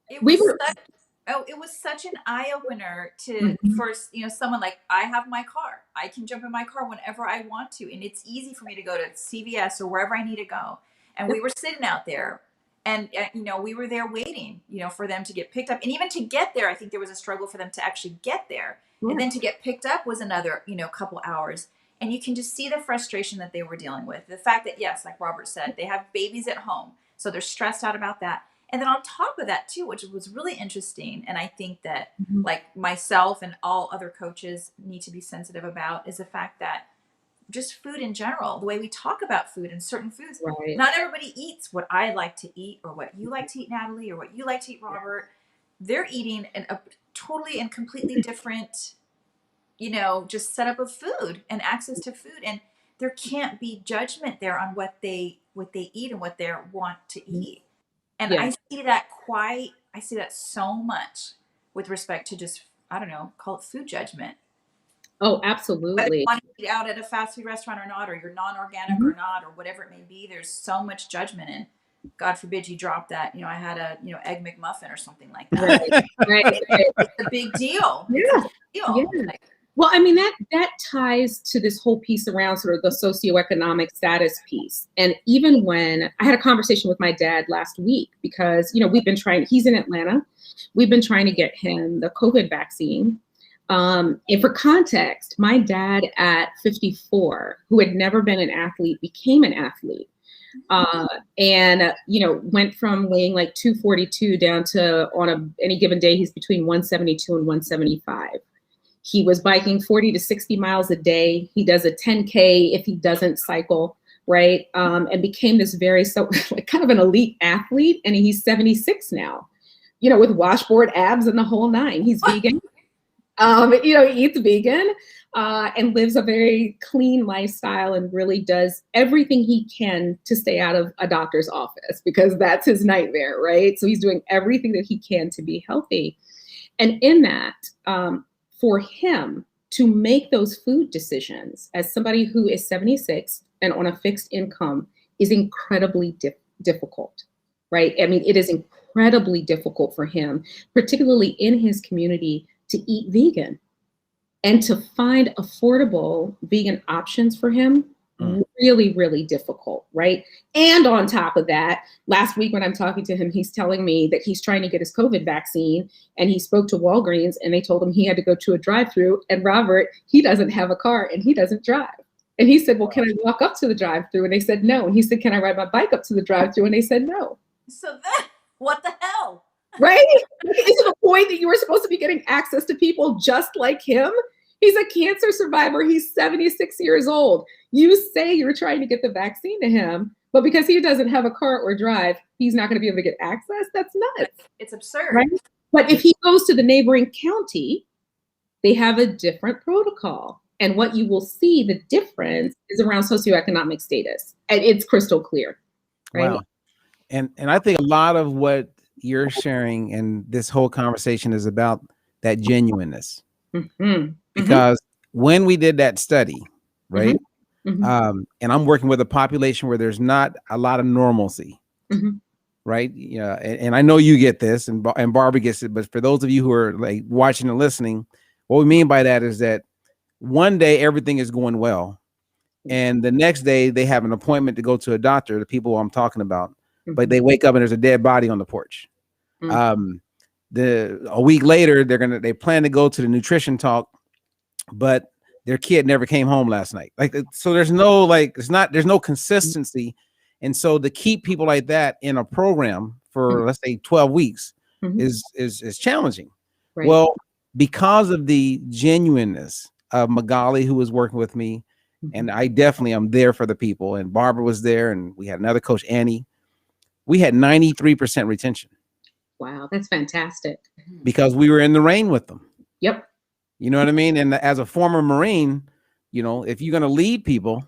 It was such an eye opener to first, someone like, I have my car. I can jump in my car whenever I want to. And it's easy for me to go to CVS or wherever I need to go. And we were sitting out there and, we were there waiting, for them to get picked up. And even to get there, I think there was a struggle for them to actually get there. Yeah. And then to get picked up was another, couple hours. And you can just see the frustration that they were dealing with. The fact that, yes, like Robert said, they have babies at home. So they're stressed out about that. And then on top of that, too, which was really interesting, and I think that like myself and all other coaches need to be sensitive about, is the fact that just food in general, the way we talk about food and certain foods, not everybody eats what I like to eat or what you like to eat, Natalie, or what you like to eat, Robert. They're eating a totally and completely different, just setup of food and access to food. And there can't be judgment there on what they eat and what they want to eat. And Yeah. I see that so much with respect to just, I don't know, call it food judgment. Oh, Whether you absolutely. want to eat out at a fast food restaurant or not, or you're non-organic Mhm. or not, or whatever it may be, there's so much judgment. And God forbid you drop that, I had a, egg McMuffin or something like that. Right, right, right. It's a big deal. Yeah. It's a big deal. Yeah. Like, Well, I mean, that ties to this whole piece around sort of the socioeconomic status piece. And even when I had a conversation with my dad last week, because, he's in Atlanta, we've been trying to get him the COVID vaccine. And for context, my dad at 54, who had never been an athlete, became an athlete. And went from weighing like 242 down to any given day, he's between 172 and 175. He was biking 40 to 60 miles a day. He does a 10K if he doesn't cycle, right? And became this like kind of an elite athlete. And he's 76 now, with washboard abs and the whole nine. He's vegan. He eats vegan and lives a very clean lifestyle and really does everything he can to stay out of a doctor's office because that's his nightmare, right? So he's doing everything that he can to be healthy. And in that, for him to make those food decisions as somebody who is 76 and on a fixed income is incredibly difficult, right? I mean, it is incredibly difficult for him, particularly in his community, to eat vegan and to find affordable vegan options for him. Really, really difficult, right? And on top of that, last week when I'm talking to him, he's telling me that he's trying to get his COVID vaccine and he spoke to Walgreens and they told him he had to go to a drive-through. And Robert, he doesn't have a car and he doesn't drive. And he said, well, can I walk up to the drive-through? And they said, no. And he said, can I ride my bike up to the drive-through? And they said, no. So then, what the hell? Right? Is it a point that you were supposed to be getting access to people just like him? He's a cancer survivor. He's 76 years old. You say you're trying to get the vaccine to him, but because he doesn't have a car or drive, he's not going to be able to get access. That's nuts. It's absurd. Right? But if he goes to the neighboring county, they have a different protocol. And what you will see, the difference is around socioeconomic status. And it's crystal clear. Right? Wow. And I think a lot of what you're sharing and this whole conversation is about that genuineness. Mm-hmm. Because when we did that study, right? Mm-hmm. And I'm working with a population where there's not a lot of normalcy, Mm-hmm. right? Yeah, and I know you get this, and Barbara gets it. But for those of you who are like watching and listening, what we mean by that is that one day everything is going well, and the next day they have an appointment to go to a doctor, the people I'm talking about, but they wake up and there's a dead body on the porch. A week later, they plan to go to the nutrition talk, but their kid never came home last night. So there's no there's no consistency. And so to keep people like that in a program for let's say 12 weeks is challenging. Right. Well, because of the genuineness of Magali, who was working with me, and I definitely am there for the people, and Barbara was there, and we had another coach, Annie. We had 93% retention. Wow, that's fantastic. Because we were in the rain with them. Yep. You know what I mean? And as a former Marine, if you're going to lead people,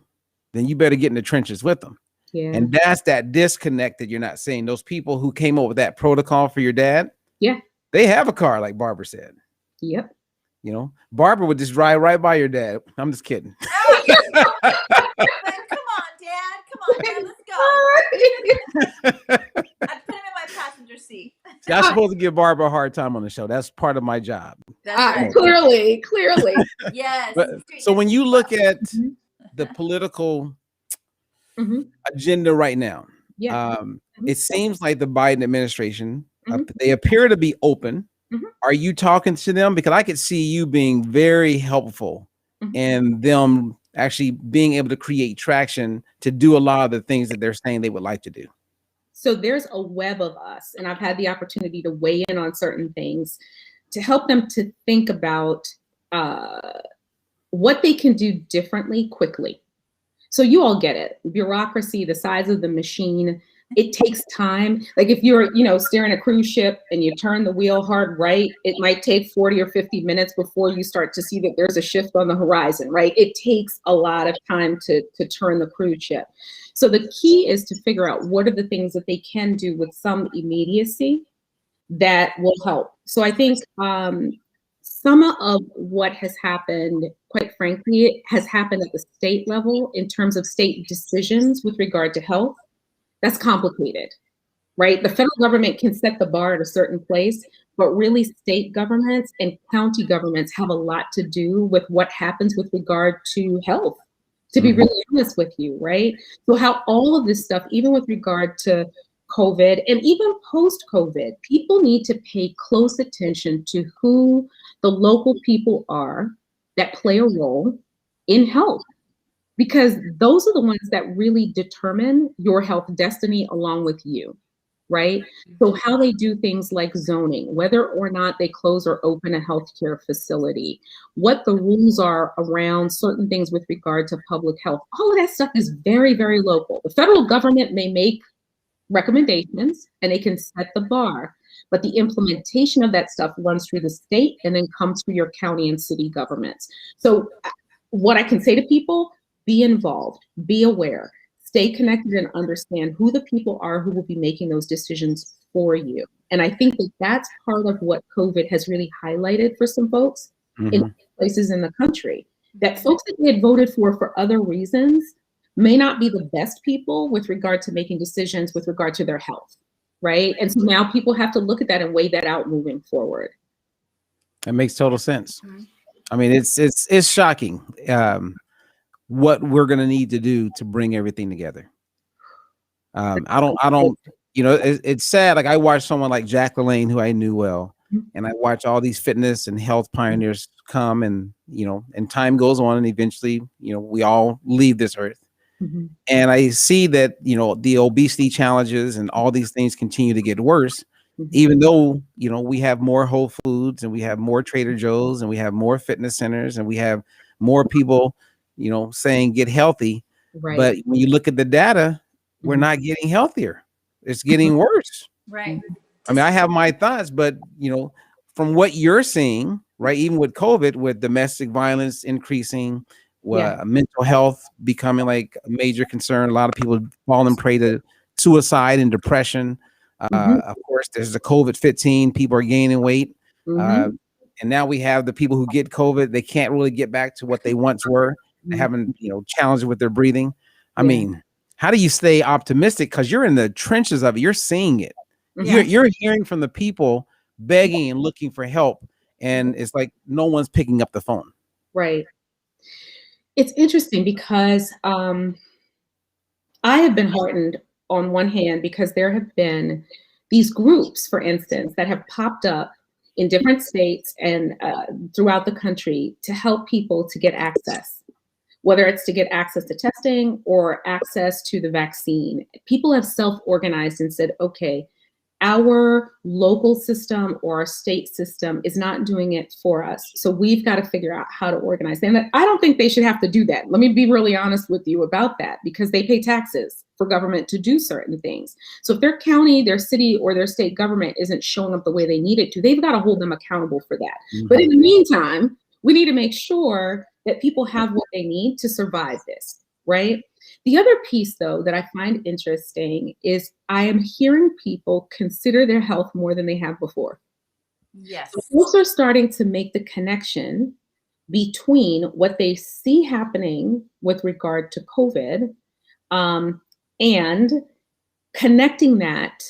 then you better get in the trenches with them. Yeah. And that's that disconnect that you're not seeing. Those people who came up with that protocol for your dad. Yeah. They have a car, like Barbara said. Yep. Barbara would just drive right by your dad. I'm just kidding. Oh, come on, Dad. Come on, Dad. Let's go. I'd put him in my passenger seat. See, I'm supposed to give Barbara a hard time on the show. That's part of my job. That's right. Clearly. Yes. So when you look at the political agenda right now, it seems like the Biden administration, they appear to be open. Are you talking to them? Because I could see you being very helpful and them actually being able to create traction to do a lot of the things that they're saying they would like to do. So there's a web of us, and I've had the opportunity to weigh in on certain things to help them to think about what they can do differently quickly. So you all get it. Bureaucracy, the size of the machine, It takes time. Like if you're, steering a cruise ship and you turn the wheel hard right, it might take 40 or 50 minutes before you start to see that there's a shift on the horizon, right? It takes a lot of time to turn the cruise ship. So the key is to figure out what are the things that they can do with some immediacy that will help. So I think some of what has happened, quite frankly, has happened at the state level in terms of state decisions with regard to health. That's complicated, right? The federal government can set the bar at a certain place, but really state governments and county governments have a lot to do with what happens with regard to health, to be really honest with you, right? So how all of this stuff, even with regard to COVID and even post-COVID, people need to pay close attention to who the local people are that play a role in health, because those are the ones that really determine your health destiny along with you, right? So how they do things like zoning, whether or not they close or open a healthcare facility, what the rules are around certain things with regard to public health, all of that stuff is very, very local. The federal government may make recommendations and they can set the bar, but the implementation of that stuff runs through the state and then comes through your county and city governments. So what I can say to people, be involved, be aware, stay connected, and understand who the people are who will be making those decisions for you. And I think that that's part of what COVID has really highlighted for some folks in places in the country, that folks that they had voted for other reasons may not be the best people with regard to making decisions with regard to their health, right? And so now people have to look at that and weigh that out moving forward. That makes total sense. I mean, it's shocking what we're going to need to do to bring everything together. I don't, it's sad. Like I watched someone like Jack LaLanne, who I knew well, and I watch all these fitness and health pioneers come and, and time goes on and eventually, we all leave this earth. And I see that, the obesity challenges and all these things continue to get worse, even though, we have more Whole Foods and we have more Trader Joe's and we have more fitness centers and we have more people, saying get healthy. Right. But when you look at the data, we're not getting healthier. It's getting worse. Right. I mean, I have my thoughts, but, from what you're seeing, right, even with COVID, with domestic violence increasing, mental health becoming like a major concern. A lot of people falling prey to suicide and depression. Of course, there's the COVID-15. People are gaining weight. And now we have the people who get COVID. They can't really get back to what they once were. They're having, challenges with their breathing. I mean, how do you stay optimistic? Because you're in the trenches of it. You're seeing it. You're hearing from the people begging and looking for help. And it's like no one's picking up the phone. Right. It's interesting because I have been heartened on one hand because there have been these groups, for instance, that have popped up in different states and throughout the country to help people to get access, whether it's to get access to testing or access to the vaccine. People have self-organized and said, okay, our local system or our state system is not doing it for us. So we've got to figure out how to organize. And I don't think they should have to do that. Let me be really honest with you about that, because they pay taxes for government to do certain things. So if their county, their city, or their state government isn't showing up the way they need it to, they've got to hold them accountable for that. But in the meantime, we need to make sure that people have what they need to survive this, right? The other piece, though, that I find interesting is I am hearing people consider their health more than they have before. Yes. So folks are starting to make the connection between what they see happening with regard to COVID and connecting that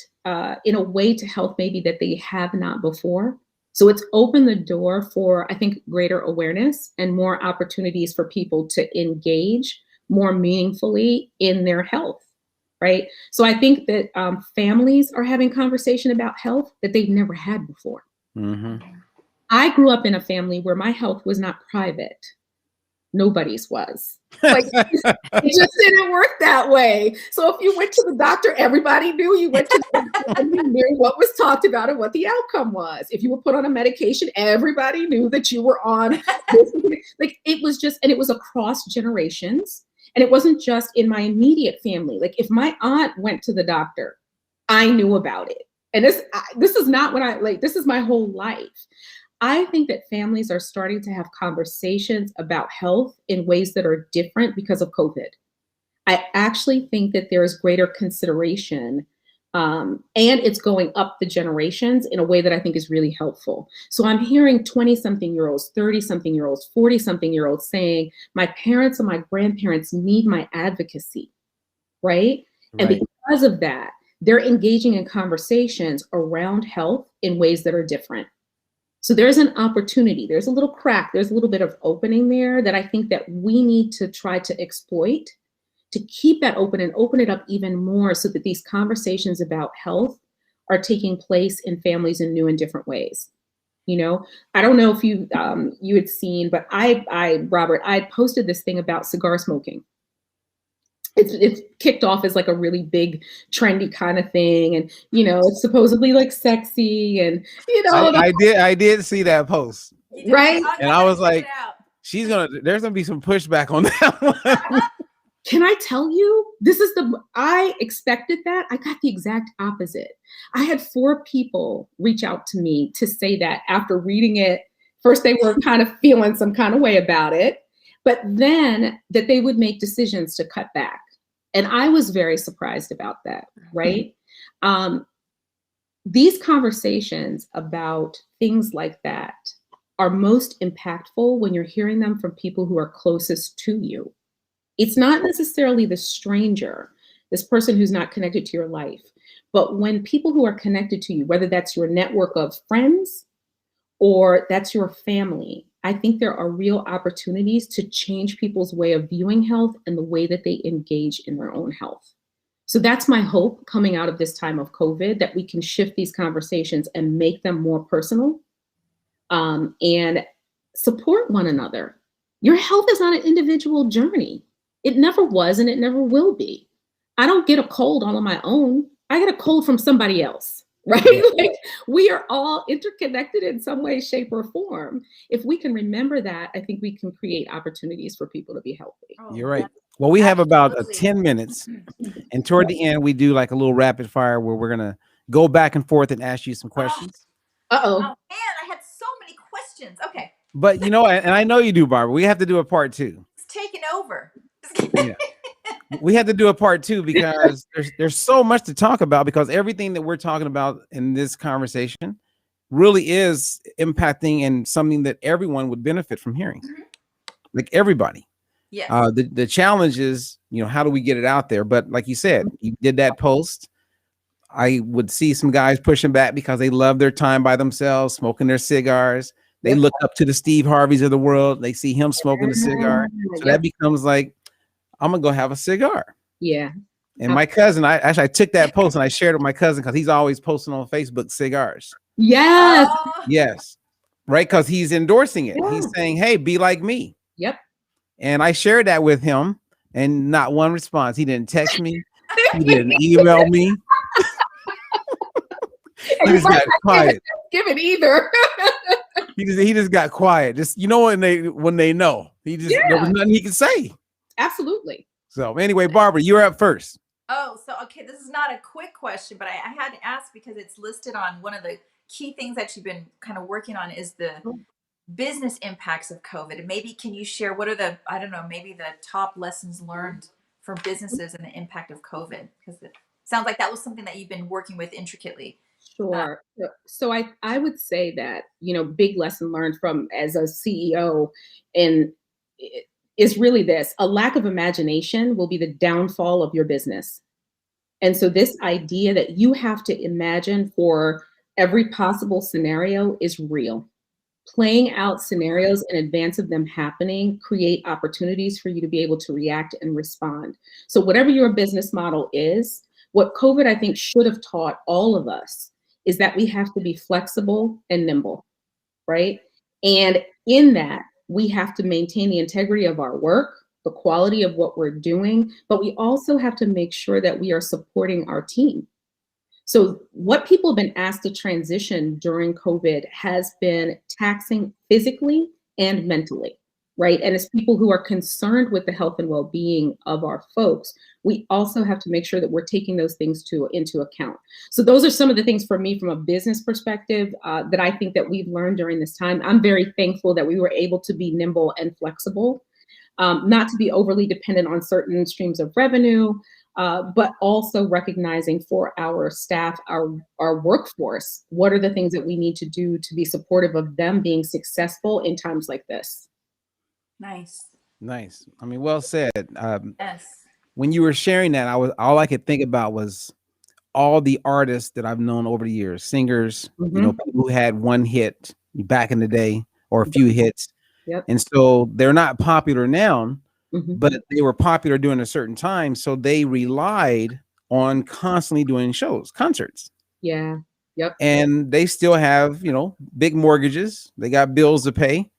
in a way to health maybe that they have not before. So it's opened the door for, I think, greater awareness and more opportunities for people to engage more meaningfully in their health, right? So I think that families are having conversation about health that they've never had before. I grew up in a family where my health was not private. Nobody's was. Like, it just didn't work that way. So if you went to the doctor, everybody knew you went to the doctor and you knew what was talked about and what the outcome was. If you were put on a medication, everybody knew that you were on this. Like, it was just, and it was across generations. And it wasn't just in my immediate family. Like if my aunt went to the doctor, I knew about it. And this is not what this is my whole life. I think that families are starting to have conversations about health in ways that are different because of COVID. I actually think that there is greater consideration, and it's going up the generations in a way that I think is really helpful. So I'm hearing 20-something-year-olds, 30-something-year-olds, 40-something-year-olds saying, my parents and my grandparents need my advocacy, right? And because of that, they're engaging in conversations around health in ways that are different. So there's an opportunity, there's a little crack, there's a little bit of opening there that I think that we need to try to exploit, to keep that open and open it up even more so that these conversations about health are taking place in families in new and different ways. You know, I don't know if you had seen, but Robert, I posted this thing about cigar smoking. It's kicked off as like a really big trendy kind of thing, and you know, it's supposedly like sexy, and you know, I did see that post, right? And I was like, there's gonna be some pushback on that one. Can I tell you, I expected that. I got the exact opposite. I had 4 people reach out to me to say that after reading it. First, they were kind of feeling some kind of way about it, but then that they would make decisions to cut back. And I was very surprised about that, right? These conversations about things like that are most impactful when you're hearing them from people who are closest to you. It's not necessarily the stranger, this person who's not connected to your life, but when people who are connected to you, whether that's your network of friends or that's your family, I think there are real opportunities to change people's way of viewing health and the way that they engage in their own health. So that's my hope coming out of this time of COVID, that we can shift these conversations and make them more personal, and support one another. Your health is not an individual journey. It never was, and it never will be. I don't get a cold all on my own. I get a cold from somebody else, right? Like we are all interconnected in some way, shape, or form. If we can remember that, I think we can create opportunities for people to be healthy. You're right. Well, we have about 10 minutes, and toward the end, we do like a little rapid fire where we're gonna go back and forth and ask you some questions. Oh man, I had so many questions. Okay. But you know, and I know you do, Barbara. We have to do a part 2. It's taking over. Yeah. We have to do a part 2 because there's so much to talk about, because everything that we're talking about in this conversation really is impacting and something that everyone would benefit from hearing. Like everybody. Yeah. The challenge is, you know, how do we get it out there? But like you said, you did that post. I would see some guys pushing back because they love their time by themselves, smoking their cigars. They look up to the Steve Harveys of the world. They see him smoking a cigar. So that becomes like, I'm gonna go have a cigar. Yeah. And my cousin, I took that post and I shared it with my cousin because he's always posting on Facebook cigars. Yes. Yes. Right. Because he's endorsing it. Yeah. He's saying, hey, be like me. Yep. And I shared that with him, and not one response. He didn't text me. He didn't email me. He just got quiet. Give it either. He just got quiet. Just, you know, when they know, there was nothing he could say. Absolutely. So anyway, Barbara, you're up first. Oh, so okay, this is not a quick question, but I had to ask because it's listed on one of the key things that you've been kind of working on is the business impacts of COVID. And maybe can you share what are maybe the top lessons learned for businesses and the impact of COVID? Because it sounds like that was something that you've been working with intricately. Sure. So I would say that, you know, big lesson learned from as a CEO and is really this: a lack of imagination will be the downfall of your business. And so this idea that you have to imagine for every possible scenario is real. Playing out scenarios in advance of them happening create opportunities for you to be able to react and respond. So whatever your business model is, what COVID, I think, should have taught all of us is that we have to be flexible and nimble, right? And in that, we have to maintain the integrity of our work, the quality of what we're doing, but we also have to make sure that we are supporting our team. So what people have been asked to transition during COVID has been taxing physically and mentally. right? And as people who are concerned with the health and well-being of our folks, we also have to make sure that we're taking those things into account. So those are some of the things for me from a business perspective that I think that we've learned during this time. I'm very thankful that we were able to be nimble and flexible, not to be overly dependent on certain streams of revenue, but also recognizing for our staff, our workforce, what are the things that we need to do to be supportive of them being successful in times like this. Nice. Nice. I mean, well said. Yes. When you were sharing that, all I could think about was all the artists that I've known over the years, singers, you know, people who had one hit back in the day or a few hits. Yep. And so they're not popular now, but they were popular during a certain time. So they relied on constantly doing shows, concerts. Yeah. Yep. And they still have, you know, big mortgages. They got bills to pay.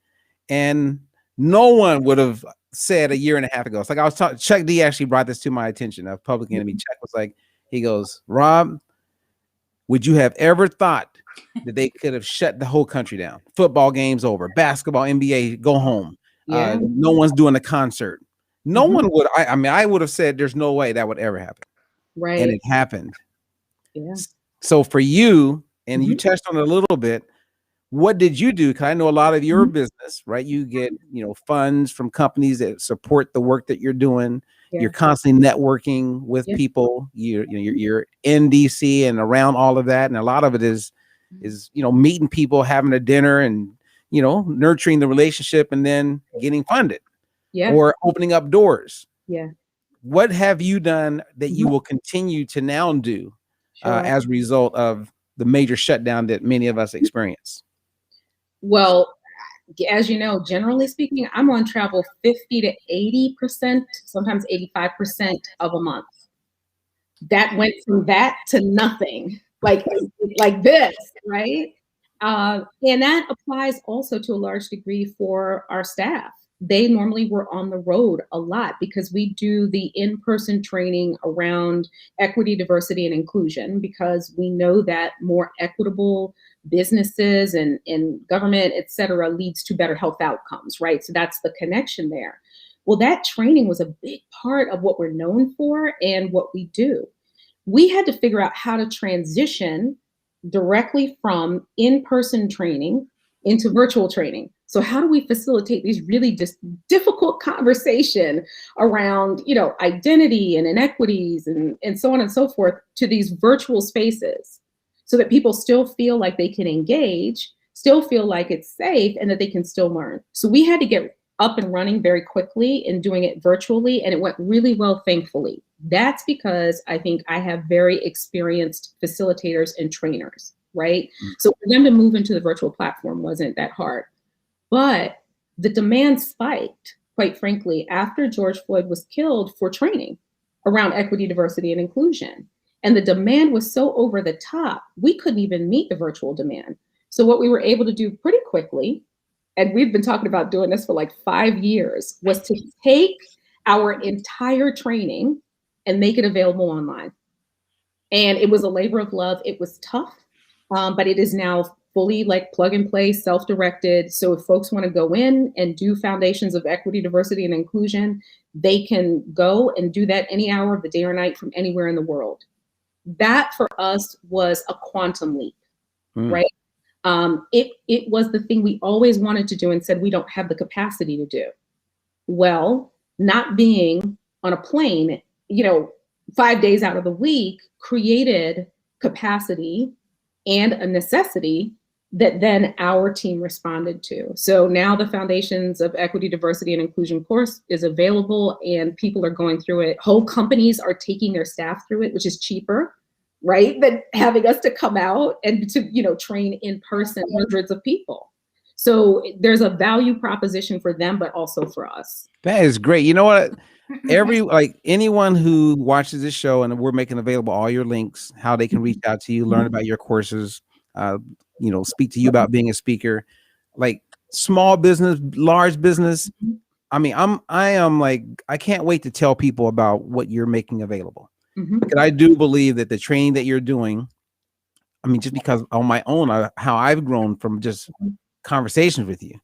And no one would have said a year and a half ago. It's like I was talking, Chuck D actually brought this to my attention. Of Public Enemy. Chuck was like, he goes, Rob, would you have ever thought that they could have shut the whole country down? Football games over, basketball, NBA, go home. Yeah. No one's doing a concert. No one would. I mean, I would have said there's no way that would ever happen. Right. And it happened. Yeah. So for you, and you touched on it a little bit, what did you do? Because I know a lot of your business, right? You get, you know, funds from companies that support the work that you're doing. Yeah. You're constantly networking with people. You're in DC and around all of that, and a lot of it is you know, meeting people, having a dinner, and you know, nurturing the relationship, and then getting funded, or opening up doors. Yeah. What have you done that you will continue to now do as a result of the major shutdown that many of us experience? Well, as you know, generally speaking, I'm on travel 50 to 80%, sometimes 85% of a month. That went from that to nothing, like this, right? And that applies also to a large degree for our staff. They normally were on the road a lot because we do the in-person training around equity, diversity, and inclusion, because we know that more equitable businesses and government, et cetera, leads to better health outcomes, right? So that's the connection there. Well, that training was a big part of what we're known for and what we do. We had to figure out how to transition directly from in-person training into virtual training. So how do we facilitate these really just difficult conversation around, you know, identity and inequities and so on and so forth to these virtual spaces, so that people still feel like they can engage, still feel like it's safe, and that they can still learn. So we had to get up and running very quickly in doing it virtually, and it went really well, thankfully. That's because I think I have very experienced facilitators and trainers, right? So for them to move into the virtual platform wasn't that hard. But the demand spiked, quite frankly, after George Floyd was killed, for training around equity, diversity, and inclusion. And the demand was so over the top, we couldn't even meet the virtual demand. So what we were able to do pretty quickly, and we've been talking about doing this for like 5 years, was to take our entire training and make it available online. And it was a labor of love. It was tough, but it is now fully like plug and play, self-directed. So if folks want to go in and do foundations of equity, diversity, and inclusion, they can go and do that any hour of the day or night from anywhere in the world. That for us was a quantum leap, right? It was the thing we always wanted to do and said we don't have the capacity to do. Well, not being on a plane, you know, 5 days out of the week created capacity and a necessity that then our team responded to. So now the Foundations of Equity, Diversity, and Inclusion course is available, and people are going through it. Whole companies are taking their staff through it, which is cheaper, right, than having us to come out and to, you know, train in person hundreds of people. So there's a value proposition for them, but also for us. That is great. You know what? Anyone who watches this show, and we're making available all your links, how they can reach out to you, learn about your courses, you know, speak to you about being a speaker, like small business, large business. I mean, I am like, I can't wait to tell people about what you're making available. Because I do believe that the training that you're doing, I mean, just because on my own, how I've grown from just conversations with you,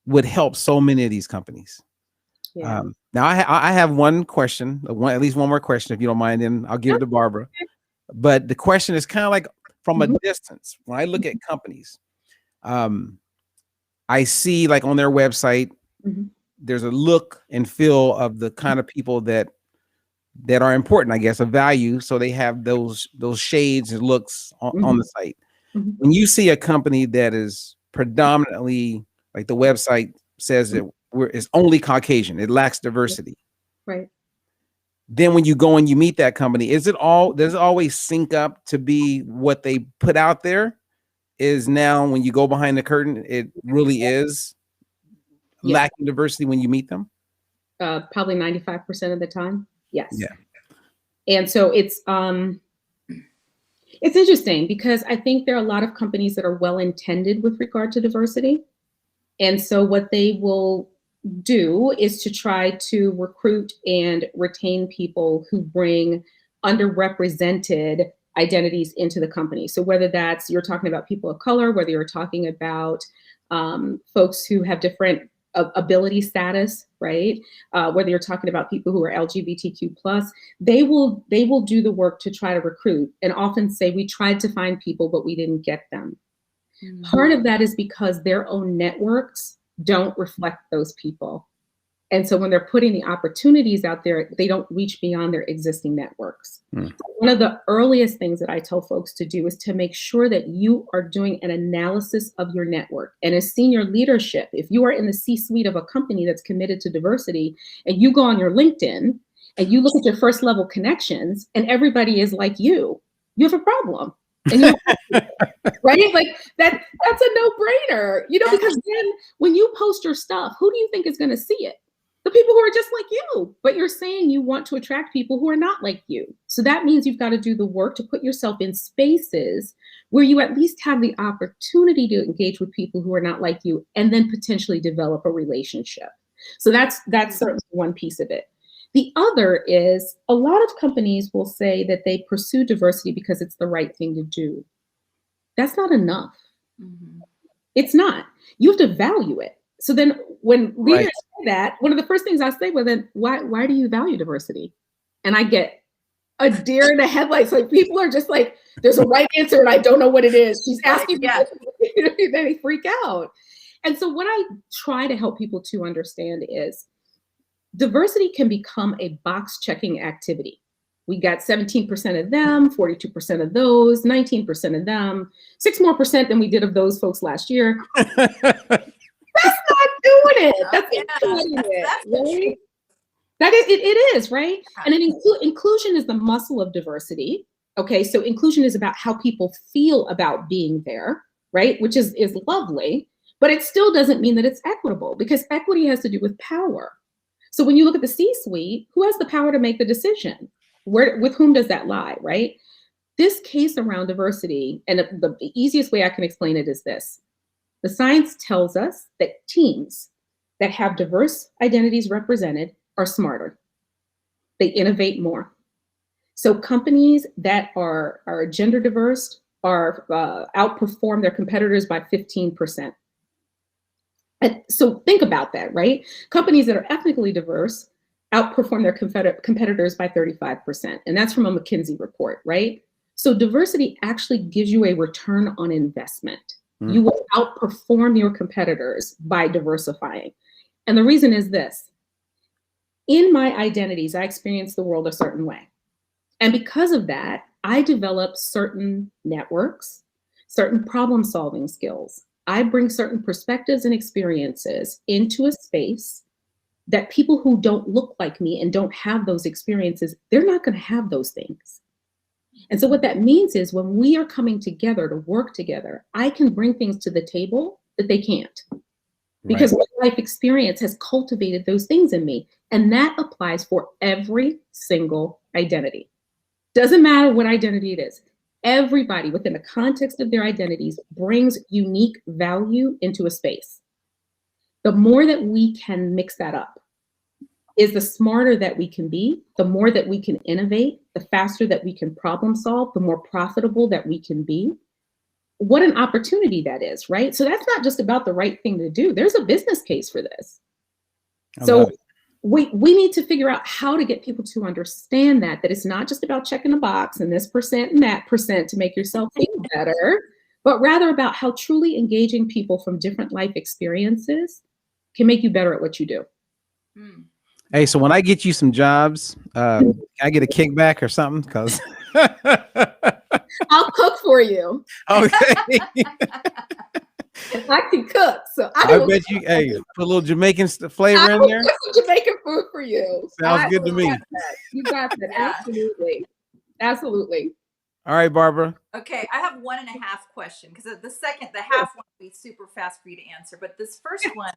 would help so many of these companies. Yeah. Now I have one question, at least one more question, if you don't mind, and I'll give it to Barbara. But the question is kind of like from a distance. When I look at companies, I see like on their website, there's a look and feel of the kind of people that are important, I guess, of value. So they have those shades and looks on the site. When you see a company that is predominantly, like the website says that it's only Caucasian, it lacks diversity. Right. Then when you go and you meet that company, does it always sync up to be what they put out there? Is now when you go behind the curtain, it really is lacking diversity when you meet them? Probably 95% of the time. Yes. Yeah. And so it's interesting because I think there are a lot of companies that are well-intended with regard to diversity. And so what they will do is to try to recruit and retain people who bring underrepresented identities into the company. So whether that's, you're talking about people of color, whether you're talking about folks who have different ability status, right? Whether you're talking about people who are LGBTQ+, they will do the work to try to recruit and often say, we tried to find people, but we didn't get them. Part of that is because their own networks don't reflect those people. And so when they're putting the opportunities out there, they don't reach beyond their existing networks. One of the earliest things that I tell folks to do is to make sure that you are doing an analysis of your network. And as senior leadership, if you are in the C-suite of a company that's committed to diversity and you go on your LinkedIn and you look at your first level connections and everybody is like you have a problem. And right? Like that's a no-brainer, because then when you post your stuff, who do you think is going to see it? The people who are just like you, but you're saying you want to attract people who are not like you. So that means you've got to do the work to put yourself in spaces where you at least have the opportunity to engage with people who are not like you and then potentially develop a relationship. So that's certainly one piece of it. The other is a lot of companies will say that they pursue diversity because it's the right thing to do. That's not enough. It's not. You have to value it. So then when leaders say that, one of the first things I say, well, then why do you value diversity? And I get a deer in the headlights. Like people are just like, there's a right answer and I don't know what it is. She's asking me, then they freak out. And so what I try to help people to understand is diversity can become a box checking activity. We got 17% of them, 42% of those, 19% of them, 6% more than we did of those folks last year. That's not doing it. That's not doing it, right? That is, it is, right? And inclusion is the muscle of diversity. Okay, so inclusion is about how people feel about being there, right? Which is lovely, but it still doesn't mean that it's equitable because equity has to do with power. So when you look at the C-suite, who has the power to make the decision? With whom does that lie, right? This case around diversity, and the easiest way I can explain it is this. The science tells us that teams that have diverse identities represented are smarter. They innovate more. So companies that are gender diverse outperform their competitors by 15%. And so think about that, right? Companies that are ethnically diverse outperform their competitors by 35%. And that's from a McKinsey report, right? So diversity actually gives you a return on investment. You will outperform your competitors by diversifying. And the reason is this. In my identities, I experience the world a certain way. And because of that, I develop certain networks, certain problem-solving skills. I bring certain perspectives and experiences into a space that people who don't look like me and don't have those experiences, they're not going to have those things. And so what that means is when we are coming together to work together, I can bring things to the table that they can't. Because my life experience has cultivated those things in me. And that applies for every single identity. Doesn't matter what identity it is. Everybody within the context of their identities brings unique value into a space. The more that we can mix that up is the smarter that we can be, the more that we can innovate, the faster that we can problem solve, the more profitable that we can be. what an opportunity that is, right? So that's not just about the right thing to do. There's a business case for this. So we need to figure out how to get people to understand that it's not just about checking a box and this percent and that percent to make yourself feel better, but rather about how truly engaging people from different life experiences can make you better at what you do. Hey, so when I get you some jobs, can I get a kickback or something? Because I'll cook for you. Okay. I can cook, so I bet you. Hey, put a little Jamaican flavor in there. Put some Jamaican food for you. Sounds good to me. You got that. Yeah. Absolutely. All right, Barbara. Okay, I have 1.5 question because the half one will be super fast for you to answer. But this first one,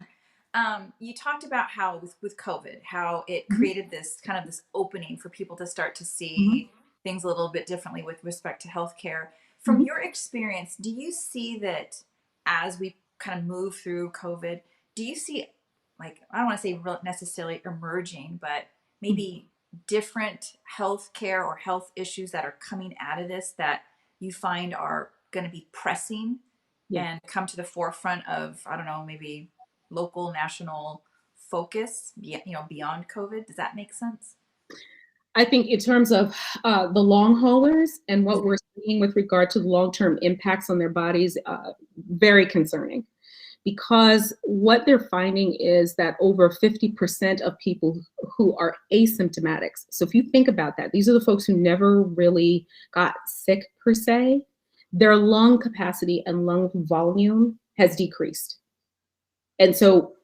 you talked about how with COVID, how it created this kind of this opening for people to start to see things a little bit differently with respect to healthcare. From your experience, do you see that as we kind of move through COVID, do you see, like, I don't want to say necessarily emerging, but maybe different healthcare or health issues that are coming out of this that you find are going to be pressing and come to the forefront of, I don't know, maybe local, national focus, beyond COVID? Does that make sense? I think in terms of the long haulers and what we're seeing with regard to the long-term impacts on their bodies, very concerning. Because what they're finding is that over 50% of people who are asymptomatics. So if you think about that, these are the folks who never really got sick per se. Their lung capacity and lung volume has decreased. And so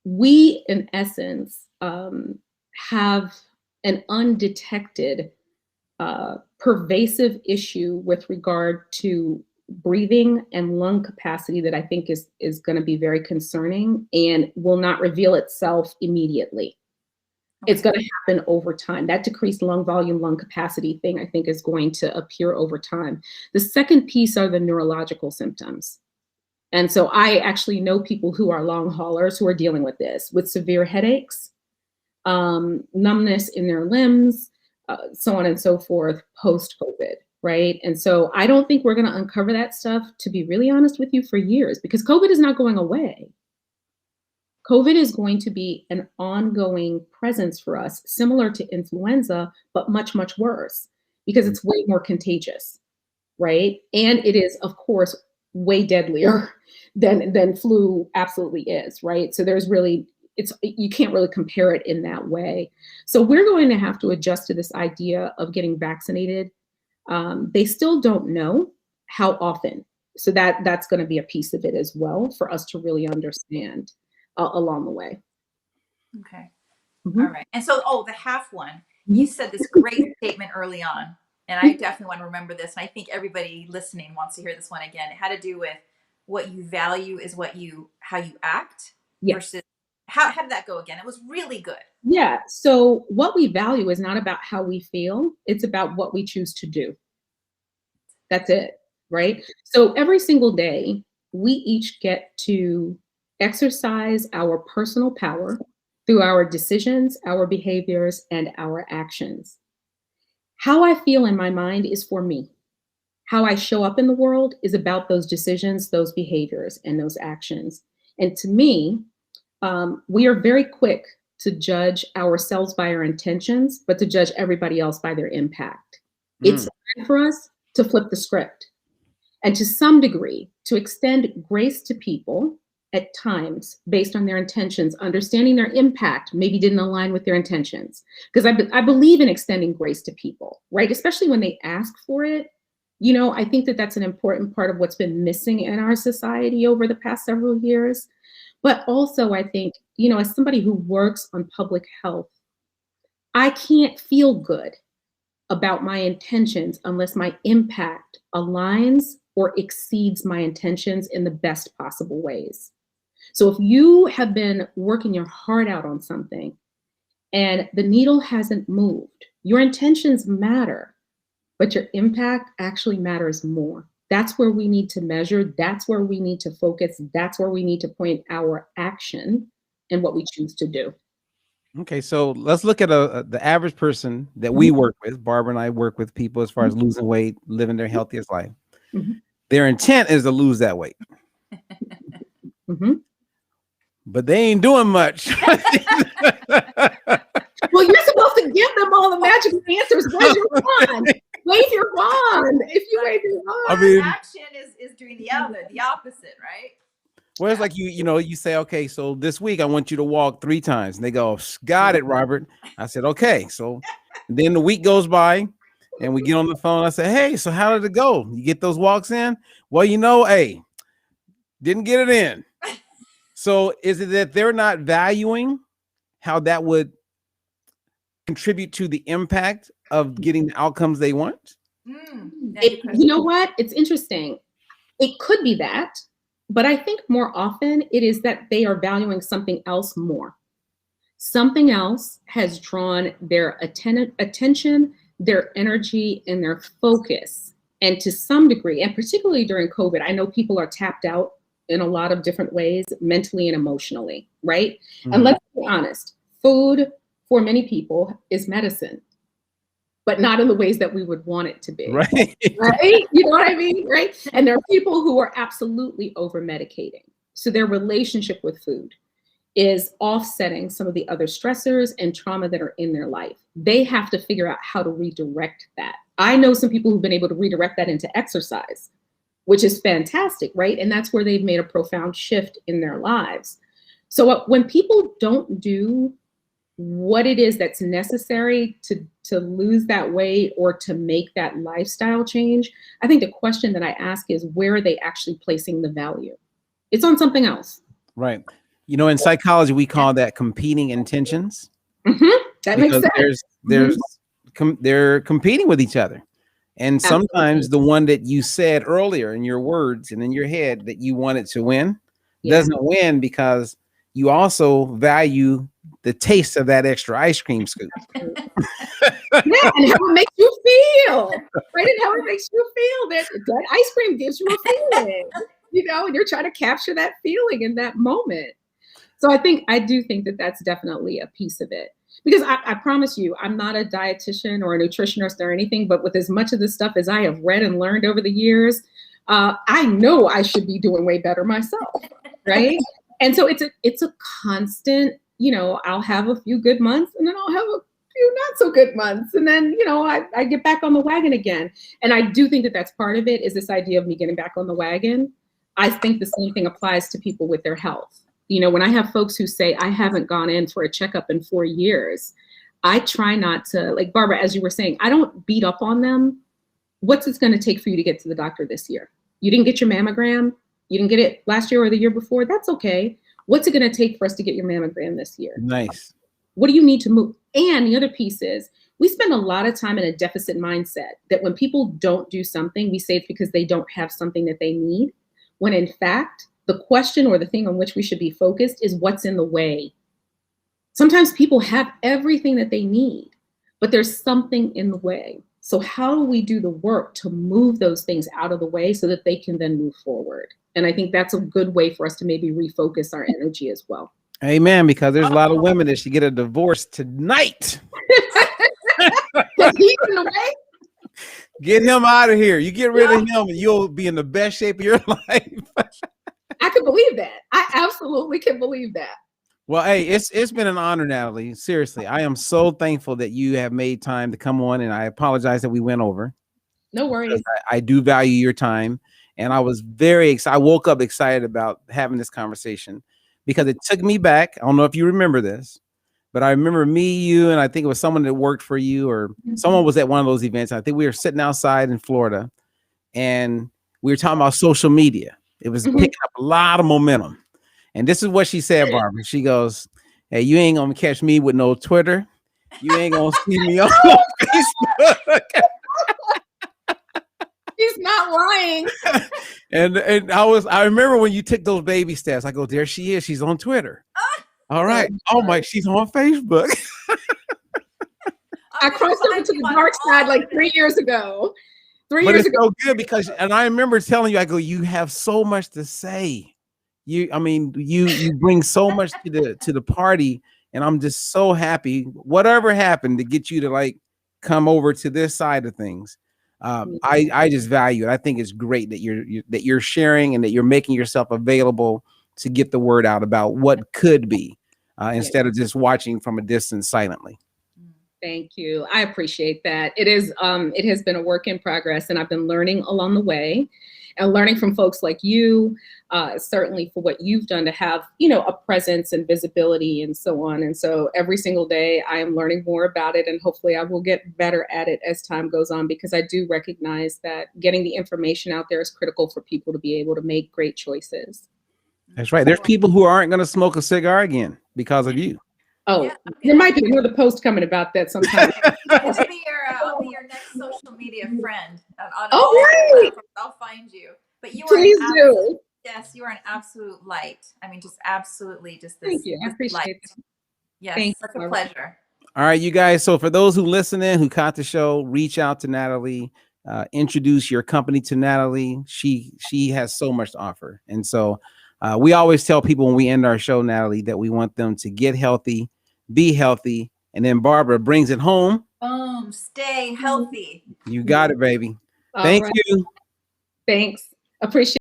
we, in essence, have an undetected pervasive issue with regard to breathing and lung capacity that I think is going to be very concerning and will not reveal itself immediately. Okay. It's going to happen over time. That decreased lung volume, lung capacity thing, I think, is going to appear over time. The second piece are the neurological symptoms. And so I actually know people who are long haulers who are dealing with this, with severe headaches, numbness in their limbs, so on and so forth, post-COVID. Right. And so I don't think we're going to uncover that stuff, to be really honest with you, for years, because COVID is not going away. COVID is going to be an ongoing presence for us, similar to influenza, but much, much worse because it's way more contagious. Right. And it is, of course, way deadlier than flu absolutely is. Right. So there's really, you can't really compare it in that way. So we're going to have to adjust to this idea of getting vaccinated. They still don't know how often. So that's going to be a piece of it as well for us to really understand along the way. Okay. All right. And so, the half one, you said this great statement early on, and I definitely want to remember this. And I think everybody listening wants to hear this one again. It had to do with what you value is how you act versus how did that go again? It was really good. Yeah. So what we value is not about how we feel. It's about what we choose to do. That's it. Right. So every single day, we each get to exercise our personal power through our decisions, our behaviors, and our actions. How I feel in my mind is for me. How I show up in the world is about those decisions, those behaviors, and those actions. And to me, we are very quick to judge ourselves by our intentions, but to judge everybody else by their impact. It's time for us to flip the script and to some degree to extend grace to people at times based on their intentions, understanding their impact maybe didn't align with their intentions. Because I believe in extending grace to people, right? Especially when they ask for it. I think that's an important part of what's been missing in our society over the past several years. But also, I think, as somebody who works on public health, I can't feel good about my intentions unless my impact aligns or exceeds my intentions in the best possible ways. So if you have been working your heart out on something and the needle hasn't moved, your intentions matter, but your impact actually matters more. That's where we need to measure. That's where we need to focus. That's where we need to point our action and what we choose to do. Okay, so let's look at the average person that we work with. Barbara and I work with people as far as losing weight, living their healthiest life. Their intent is to lose that weight. Mm-hmm. But they ain't doing much. Well, you're supposed to give them all the magical answers. Where's your wand? Wave your wand. If you wave your wand. I mean, action is doing the opposite, right? Well, it's like you say, okay, so this week I want you to walk 3 times. And they go, got it, Robert. I said, okay. So then the week goes by and we get on the phone. I said, hey, so how did it go? You get those walks in? Well, hey, didn't get it in. So is it that they're not valuing how that would contribute to the impact of getting the outcomes they want? You know what? It's interesting. It could be that, but I think more often it is that they are valuing something else more. Something else has drawn their attention, their energy, and their focus. And to some degree, and particularly during COVID, I know people are tapped out in a lot of different ways, mentally and emotionally, right? Mm-hmm. And let's be honest, food for many people is medicine, but not in the ways that we would want it to be. Right. Right? You know what I mean? Right. And there are people who are absolutely over medicating. So their relationship with food is offsetting some of the other stressors and trauma that are in their life. They have to figure out how to redirect that. I know some people who've been able to redirect that into exercise, which is fantastic, right? And that's where they've made a profound shift in their lives. So when people don't do what it is that's necessary to lose that weight or to make that lifestyle change, I think the question that I ask is, where are they actually placing the value? It's on something else. Right. In psychology, we call that competing intentions. Mm-hmm. That makes sense. They're competing with each other. And sometimes the one that you said earlier in your words and in your head that you wanted to win doesn't win because you also value the taste of that extra ice cream scoop. And how it makes you feel, right? And how it makes you feel that ice cream gives you a feeling, and you're trying to capture that feeling in that moment. So I do think that that's definitely a piece of it. Because I promise you, I'm not a dietitian or a nutritionist or anything, but with as much of this stuff as I have read and learned over the years, I know I should be doing way better myself, right? And so it's a constant, I'll have a few good months and then I'll have a few not so good months. And then, I get back on the wagon again. And I do think that that's part of it, is this idea of me getting back on the wagon. I think the same thing applies to people with their health. When I have folks who say, I haven't gone in for a checkup in 4 years, I try not to, like Barbara, as you were saying, I don't beat up on them. What's it going to take for you to get to the doctor this year? You didn't get your mammogram. You didn't get it last year or the year before. That's okay. What's it going to take for us to get your mammogram this year? Nice. What do you need to move? And the other piece is, we spend a lot of time in a deficit mindset that when people don't do something, we say it's because they don't have something that they need. When in fact, the question or the thing on which we should be focused is what's in the way. Sometimes people have everything that they need, but there's something in the way. So how do we do the work to move those things out of the way so that they can then move forward? And I think that's a good way for us to maybe refocus our energy as well. Amen. Because there's a lot of women that should get a divorce tonight. He's in the way. Get him out of here. You get rid of him and you'll be in the best shape of your life. I can believe that. I absolutely can believe that. Well, hey, it's been an honor, Natalie. Seriously, I am so thankful that you have made time to come on, and I apologize that we went over. No worries. I do value your time, and I was very excited. I woke up excited about having this conversation because it took me back. I don't know if you remember this, but I remember me, you, and I think it was someone that worked for you, or someone was at one of those events. I think we were sitting outside in Florida, and we were talking about social media. It was picking up a lot of momentum. And this is what she said, Barbara. She goes, hey, you ain't going to catch me with no Twitter. You ain't going to see me on Facebook. He's not lying. And I remember when you took those baby steps, I go, there she is. She's on Twitter. All right. Oh, my, she's on Facebook. I crossed over to the dark side like 3 years ago. But it's so good because, and I remember telling you, I go, you have so much to say. You bring so much to the party, and I'm just so happy. Whatever happened to get you to like come over to this side of things, I just value it. I think it's great that you're sharing and that you're making yourself available to get the word out about what could be, instead of just watching from a distance silently. Thank you. I appreciate that. It has been a work in progress, and I've been learning along the way, and learning from folks like you, certainly for what you've done to have, a presence and visibility and so on. And so every single day I am learning more about it, and hopefully I will get better at it as time goes on, because I do recognize that getting the information out there is critical for people to be able to make great choices. That's right. There's people who aren't going to smoke a cigar again because of you. Oh, yeah, there might be another post coming about that sometime. I'll be your next social media friend. On right. I'll find you. But you Please do. Yes, you are an absolute light. I mean, just absolutely, just this. Thank you. I appreciate it. Yes, Thank such a pleasure. All right, you guys. So for those who listen in, who caught the show, reach out to Natalie. Introduce your company to Natalie. She has so much to offer. And so we always tell people when we end our show, Natalie, that we want them to get healthy, be healthy, and then Barbara brings it home. Boom, stay healthy. You got it, baby. Thank you. Thanks. Appreciate it.